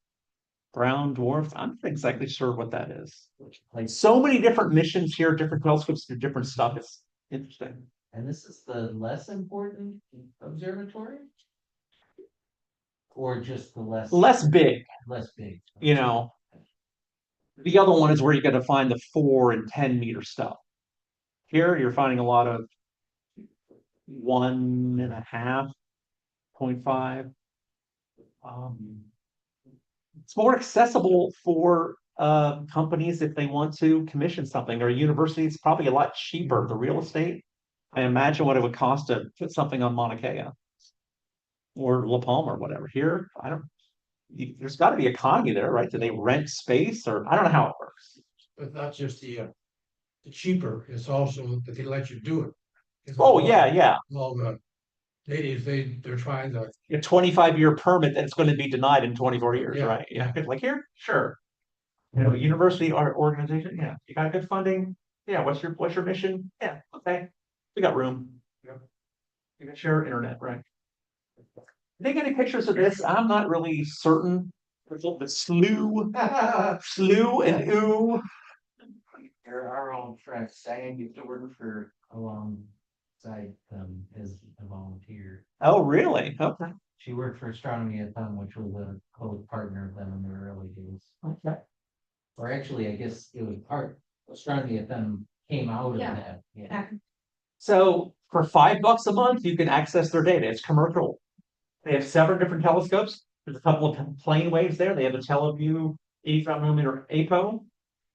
Brown dwarf. I'm not exactly sure what that is. Like so many different missions here, different telescopes do different stuff. It's interesting. And this is the less important observatory? Or just the Less big, less big? you know. The other one is where you got to find the 4 and 10 meter stuff. Here you're finding a lot of 1.5, 0.5. It's more accessible for companies if they want to commission something, or universities. It's probably a lot cheaper. The real estate, I imagine what it would cost to put something on Mauna Kea or La Palma or whatever. Here, I don't. There's got to be economy there, right? Do they rent space, or I don't know how it works. But not just the cheaper, it's also that they let you do it. It's Oh all- yeah, yeah. All the ladies, they're trying to, A 25-year permit that's going to be denied in 24 years, Yeah, right? Yeah, like here, sure. You know, university or organization, yeah. You got good funding, yeah. What's your mission? Yeah, okay. We got room. Yep. You can share internet, right? Did they get any pictures of this? I'm not really certain. There's a little bit slew and ooh. There are our own friends. Diane used to work for alongside them as a volunteer. Oh, really? Okay. She worked for Astronomy at them, which was a close partner of them in their early days. Okay. Or actually, I guess it was Astronomy at them came out of Yeah. that. Yeah. So for $5 a month, you can access their data. It's commercial. They have 7 different telescopes. There's a couple of plane waves there. They have a TeleVue 85mm APO.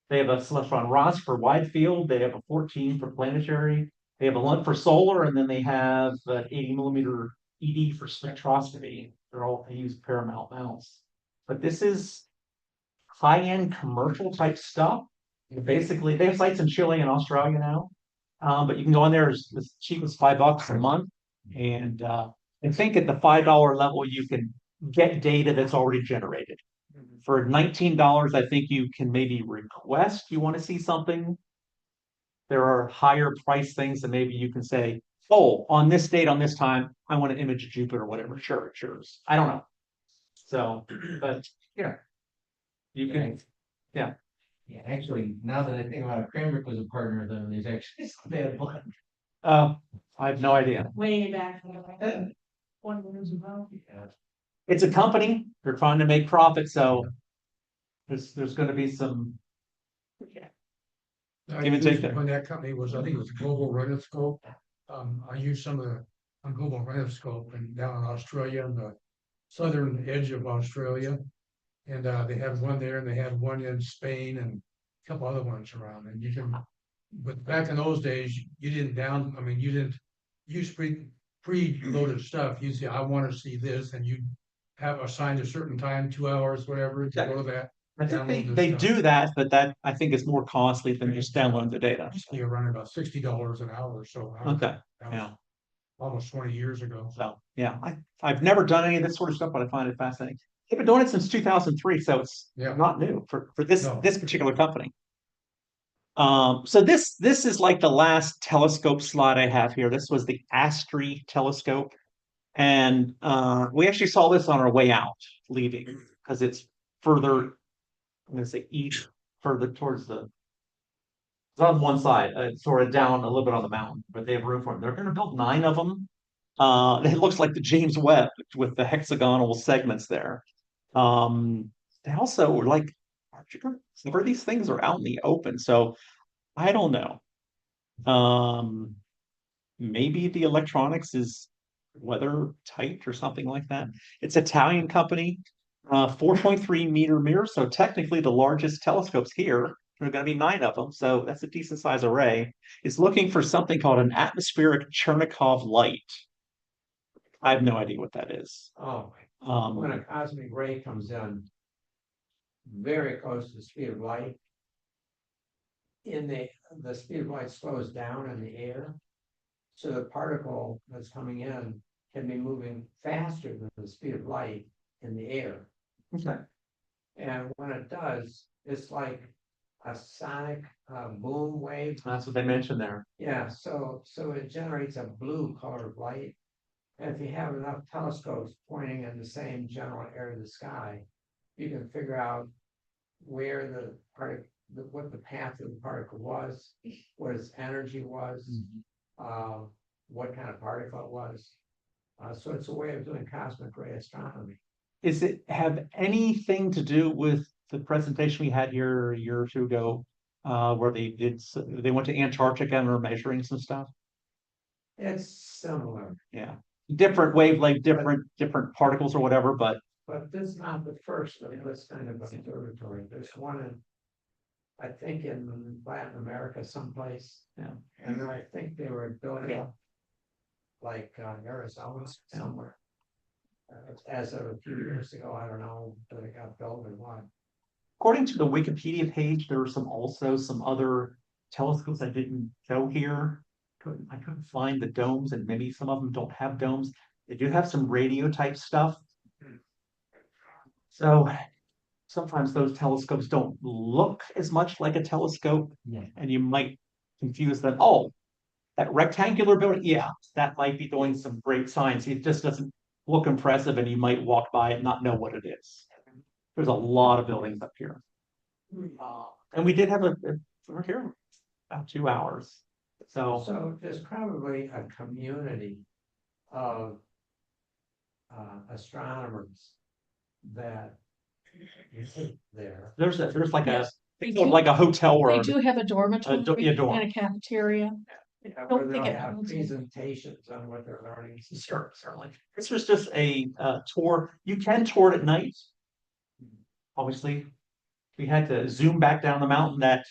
They have a Celestron Ross for wide field. They have a 14 for planetary. They have a Lunt for solar, and then they have an 80mm ED for spectroscopy. They use Paramount mounts. But this is high-end commercial type stuff. Basically, they have sites in Chile and Australia now. But you can go in there as cheap as $5 a month. And I think at the $5 level, you can get data that's already generated. For $19, I think you can maybe request you want to see something. There are higher price things that maybe you can say, oh, on this date, on this time, I want to image Jupiter or whatever. Sure, it's yours. I don't know. So, but yeah, you can, yeah. Yeah, actually, now that I think about it, Cranbrook was a partner of them. There's actually some bad blood. I have no idea. Way back. 1 years ago. Yeah. It's a company. They're trying to make profit, so there's going to be some. I Give and take used, there. when that company was, I think it was Global Rentoscope. I used some of the, on Global Rentoscope and down in Australia, on the southern edge of Australia. And they have one there and they had one in Spain and a couple other ones around, and you can, but back in those days, you didn't you didn't use pre-loaded stuff. You say, I want to see this, and you have assigned a certain time, 2 hours, whatever, to go to that. I think Download they this do that, but that I think is more costly than just downloading the data. You're running about $60 an hour, so. Okay, that was yeah. Almost 20 years ago. So yeah, I've never done any of this sort of stuff, but I find it fascinating. They've been doing it since 2003, so it's Yeah. not new for this No. this particular company. So this is like the last telescope slide I have here. This was the Astro telescope, and we actually saw this on our way out leaving because it's further. I'm going to say east, further towards the. It's on one side, sort of down a little bit on the mountain, but they have room for them. They're going to build 9 of them. It looks like the James Webb with the hexagonal segments there. They also were like, some of these things are out in the open, so I don't know. Maybe the electronics is weather tight or something like that. It's an Italian company, 4.3 meter mirror, so technically the largest telescopes here. There are going to be 9 of them, so that's a decent size array. Is looking for something called an atmospheric Chernikov light. I have no idea what that is. Oh, when a cosmic ray comes in very close to the speed of light, the speed of light slows down in the air. So the particle that's coming in can be moving faster than the speed of light in the air. Okay. And when it does, it's like a sonic boom wave. That's what they mentioned there. Yeah, so it generates a blue colored light. And if you have enough telescopes pointing in the same general area of the sky, you can figure out where what the path of the particle was, what its energy was, what kind of particle it was. So it's a way of doing cosmic ray astronomy. Is it have anything to do with the presentation we had here a year or 2 ago, where they went to Antarctica and were measuring some stuff? It's similar. Yeah, different wavelength, different particles or whatever, but But this is not the first of this kind of observatory. There's one in, I think in Latin America someplace. Yeah. And I think they were building up like Arizona somewhere. As of a few years ago, I don't know, but it got built or what. According to the Wikipedia page, there were also some other telescopes I didn't show here. I couldn't find the domes, and maybe some of them don't have domes. They do have some radio type stuff. So sometimes those telescopes don't look as much like a telescope, and you might confuse them. Oh, that rectangular building, yeah, that might be doing some great science. It just doesn't look impressive, and you might walk by it and not know what it is. There's a lot of buildings up here. And we did have we're here about 2 hours. So there's probably a community of astronomers that there. There's like Yes, a they do. like a hotel They or do have a dormitory yeah, dorm. and a cafeteria. Where Don't they'll think it have owns it. presentations on what they're learning. Sure, certainly. This was just a tour. You can tour it at night. Obviously, we had to zoom back down the mountain that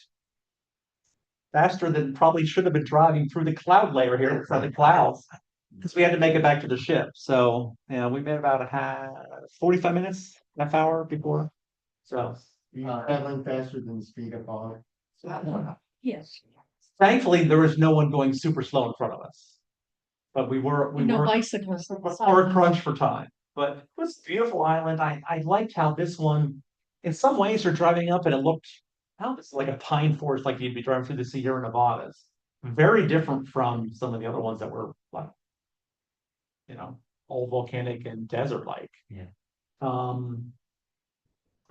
faster than probably should have been driving through the cloud layer here inside the clouds, because we had to make it back to the ship. So yeah, we made about 45 minutes, half hour before. So You're traveling faster than the speed of thought. Yes, thankfully there was no one going super slow in front of us. But we were no bicyclists. hard crunch for time. But it was a beautiful island. I liked how this one, in some ways, you're driving up and it looked, oh, it's like a pine forest, like you'd be driving through the Sierra Nevadas. Very different from some of the other ones that were like, all volcanic and desert like. Yeah. I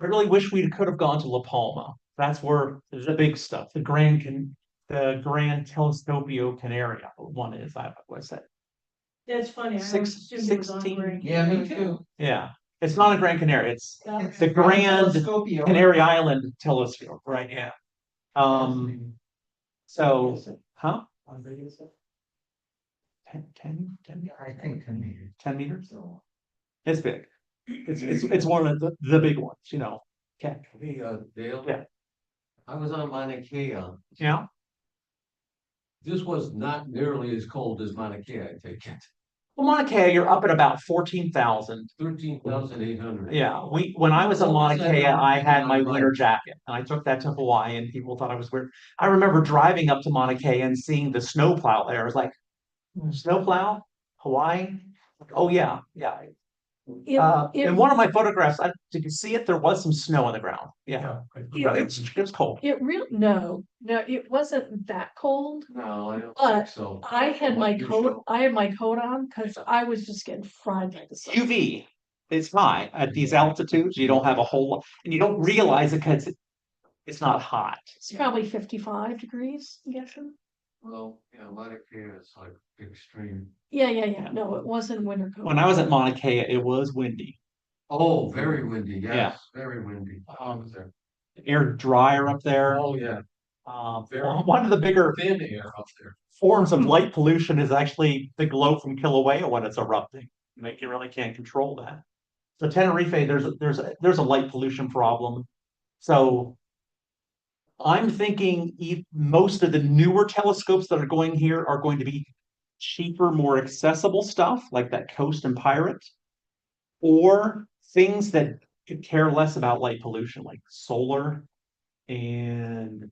really wish we could have gone to La Palma. That's where the big stuff, the Grand Telescopio Canaria one is. What's that? That's funny. 16. Yeah, me too. Yeah, it's not a Grand Canary. It's It's the Grand Telescopio. Canary Island Telescope, right? Yeah. So, huh? How big is it? 10 I think 10 meters. 10 meters. It's big. It's one of the big ones, Okay. Hey, Dale. Yeah. I was on Mauna Kea. Yeah. This was not nearly as cold as Mauna Kea, I take it. Well, Mauna Kea, you're up at about 14,000. 13,800. Yeah, when I was on What was Mauna that Kea, number I had on my the winter right? jacket, and I took that to Hawaii, and people thought I was weird. I remember driving up to Mauna Kea and seeing the snowplow there. I was like, snowplow, Hawaii? Oh yeah. In one of my photographs, did you see it? There was some snow on the ground. Yeah, it's cold. No, it wasn't that cold. No, I don't But think so. I had my You coat, show. I had my coat on because I was just getting fried by the sun. UV is high at these altitudes. You don't have a whole lot, and you don't realize it because it's not hot. It's probably 55 degrees, I'm guessing. Well, yeah, Mauna Kea is like extreme. Yeah. No, it wasn't winter coat. When I was at Mauna Kea, it was windy. Oh, very windy, Yeah. yes, very windy. Air drier up there. Oh, yeah, One of the bigger thin air up there. forms of light pollution is actually the glow from Kilauea when it's erupting. You really can't control that. So Tenerife, there's a light pollution problem. So I'm thinking most of the newer telescopes that are going here are going to be cheaper, more accessible stuff like that Coast and Pirate, or things that could care less about light pollution, like solar and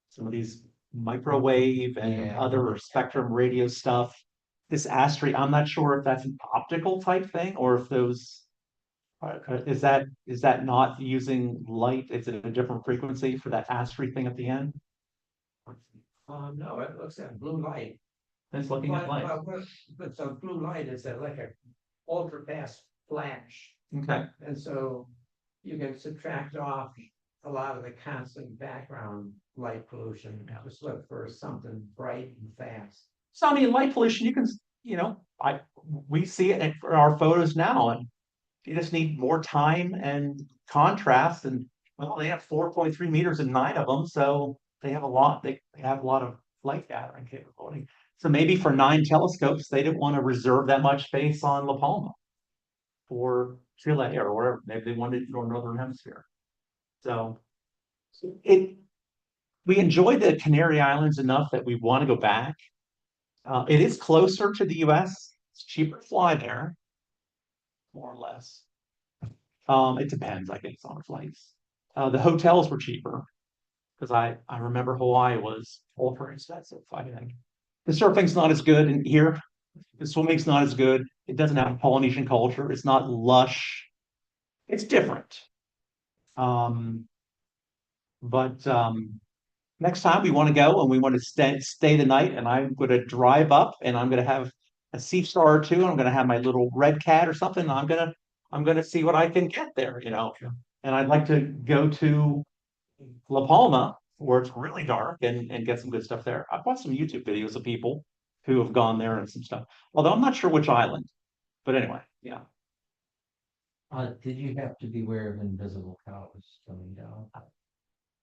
some of these microwave and other spectrum radio stuff. This astro, I'm not sure if that's an optical type thing or if those is that not using light? Is it a different frequency for that astro thing at the end? No, it looks at blue light. It's looking at light. But so blue light is like a ultra fast flash. Okay. And so you can subtract off a lot of the constant background light pollution. Just look for something bright and fast. So I mean, light pollution, you can, we see it in our photos now, and you just need more time and contrast. And well, they have 4.3 meters and 9 of them, so they have a lot. They have a lot of light gathering capability. So maybe for 9 telescopes, they didn't want to reserve that much space on La Palma for Chile or wherever, maybe they wanted to go Northern Hemisphere. So we enjoy the Canary Islands enough that we want to go back. It is closer to the US. It's cheaper to fly there, more or less. It depends, I guess, on the flights. The hotels were cheaper because I remember Hawaii was ultra expensive, I think. The surfing's not as good in here. The swimming's not as good. It doesn't have Polynesian culture. It's not lush. It's different. But next time we want to go and we want to stay the night, and I'm going to drive up and I'm going to have a sea star or two. And I'm going to have my little red cat or something. And I'm gonna see what I can get there, you know. And I'd like to go to La Palma where it's really dark and get some good stuff there. I've watched some YouTube videos of people who have gone there and some stuff. Although I'm not sure which island. But anyway, yeah. Did you have to beware of invisible cows coming down?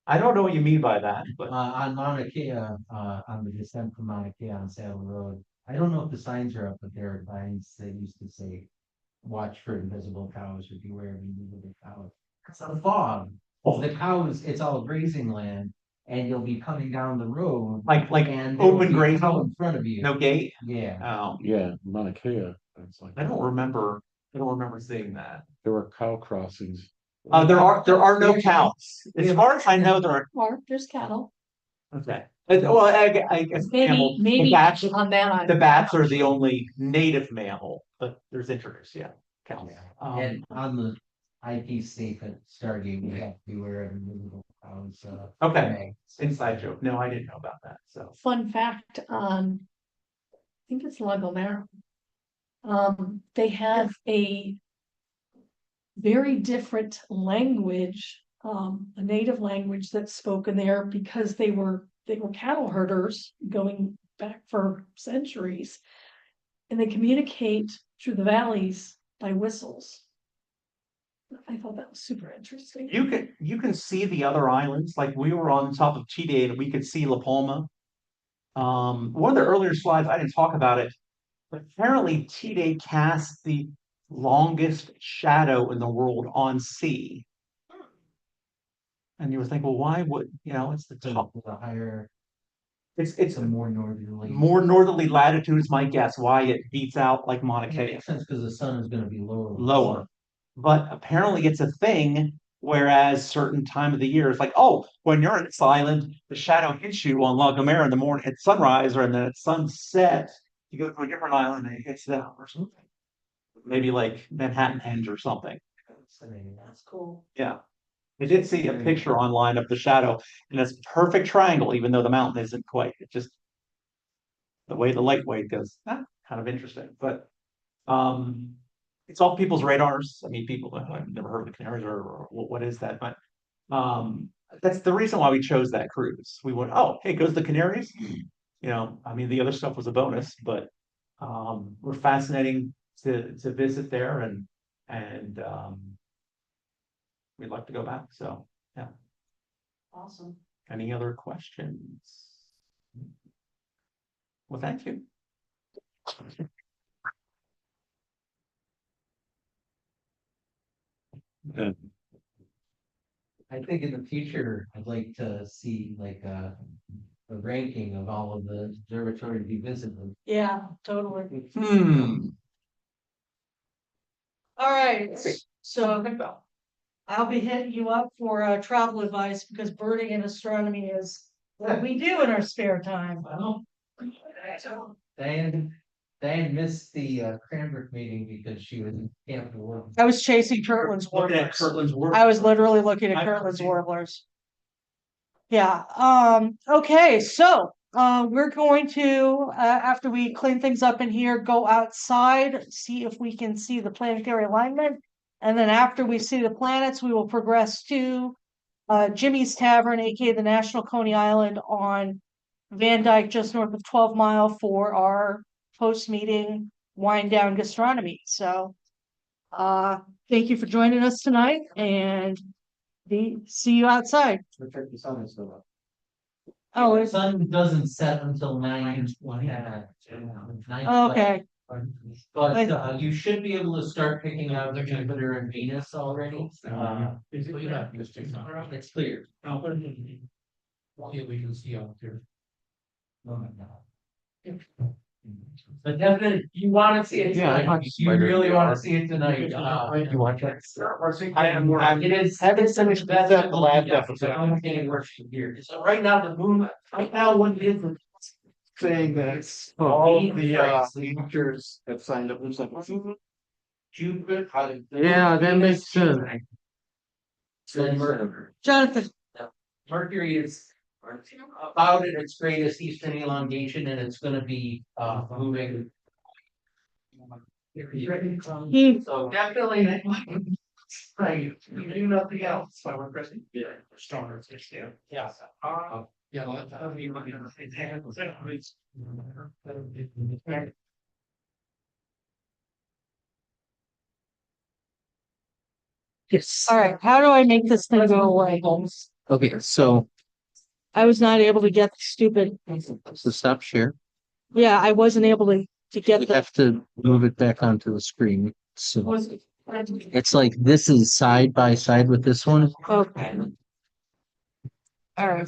I don't know what you mean by that, but On Mauna Kea, on the descent from Mauna Kea on Saddle Road, I don't know if the signs are up, but there are signs that used to say, watch for invisible cows or beware of invisible cows. It's a fog. The cows, it's all grazing land, and you'll be coming down the road. like And there will open be a grazing, cow in front of you. no gate. Yeah. Oh, Yeah, Mauna Kea. It's like I don't remember seeing that. there were cow crossings. There are no cows. As far as I know, there are. Or there's cattle. Okay. Well, I guess camel, Maybe the bats, on that. the bats are the only native mammal, but there's introduced, yeah, cows. And on the IP safe at Stargate, we have to beware of invisible cows. Okay, inside joke. No, I didn't know about that. So Fun fact on, I think it's La Gomera. They have a very different language, a native language that's spoken there because they were cattle herders going back for centuries, and they communicate through the valleys by whistles. I thought that was super interesting. you can see the other islands. Like we were on top of Teide and we could see La Palma. One of the earlier slides, I didn't talk about it, but apparently Teide casts the longest shadow in the world on sea. And you were thinking, well, why would, it's the top. The higher, It's a more northerly. more northerly latitude is my guess why it beats out like Mauna It Kea. makes sense because the sun is going to be lower. Lower. But apparently it's a thing, whereas certain time of the year, it's like, oh, when you're on this island, the shadow hits you on La Gomera in the morning at sunrise, or then at sunset, you go to a different island and it hits them or something. Maybe like Manhattan Henge or something. That's cool. Yeah. I did see a picture online of the shadow, and it's a perfect triangle, even though the mountain isn't quite. It's just the way the light wave goes. Kind of interesting. But it's off people's radars. I mean, people I've never heard of the Canaries or what is that? But that's the reason why we chose that cruise. We went, oh, hey, goes the Canaries. I mean, the other stuff was a bonus, but we're fascinating to visit there, and we'd like to go back. So yeah. Awesome. Any other questions? Well, thank you. And I think in the future, I'd like to see like a ranking of all of the observatories we visited. Yeah, totally. All right, so I'll be hitting you up for travel advice because birding and astronomy is what we do in our spare time. Diane missed the Cranbrook meeting because she was in Camp War. I was chasing Kirtland's Looking at warblers. Kirtland's work. I was literally looking at Kirtland's warblers. Yeah, okay, so we're going to after we clean things up in here, go outside, see if we can see the planetary alignment. And then after we see the planets, we will progress to Jimmy's Tavern, aka the National Coney Island on Van Dyke, just north of 12 Mile for our post-meeting wind down gastronomy. So thank you for joining us tonight and see you outside. Oh, The sun doesn't set until 9:20. okay. But you should be able to start picking out Jupiter and Venus already. It's It's clear. Yeah, we can see out there. But definitely, you wanna see it Yeah, I tonight. want You spider really VR. wanna see it tonight. You want that? It is. Haven't finished that at the lab It's deficit. only getting worse from here. So right now, the moon, right now, what it is. Saying that it's all of the teachers have signed up. It's like, Jupiter. yeah, that makes sense. Then Mercury. Jonathan, Mercury is about at its greatest eastern elongation, and it's gonna be moving. So definitely. Right, you do nothing else. So we're pressing. Yeah. Stronger, yeah. Yeah. Yes. all right, how do I make this thing go away? Okay, so I was not able to get the stupid, stop share. yeah, I wasn't able to get We the. have to move it back onto the screen. So it's like this is side by side with this one. Okay. All right.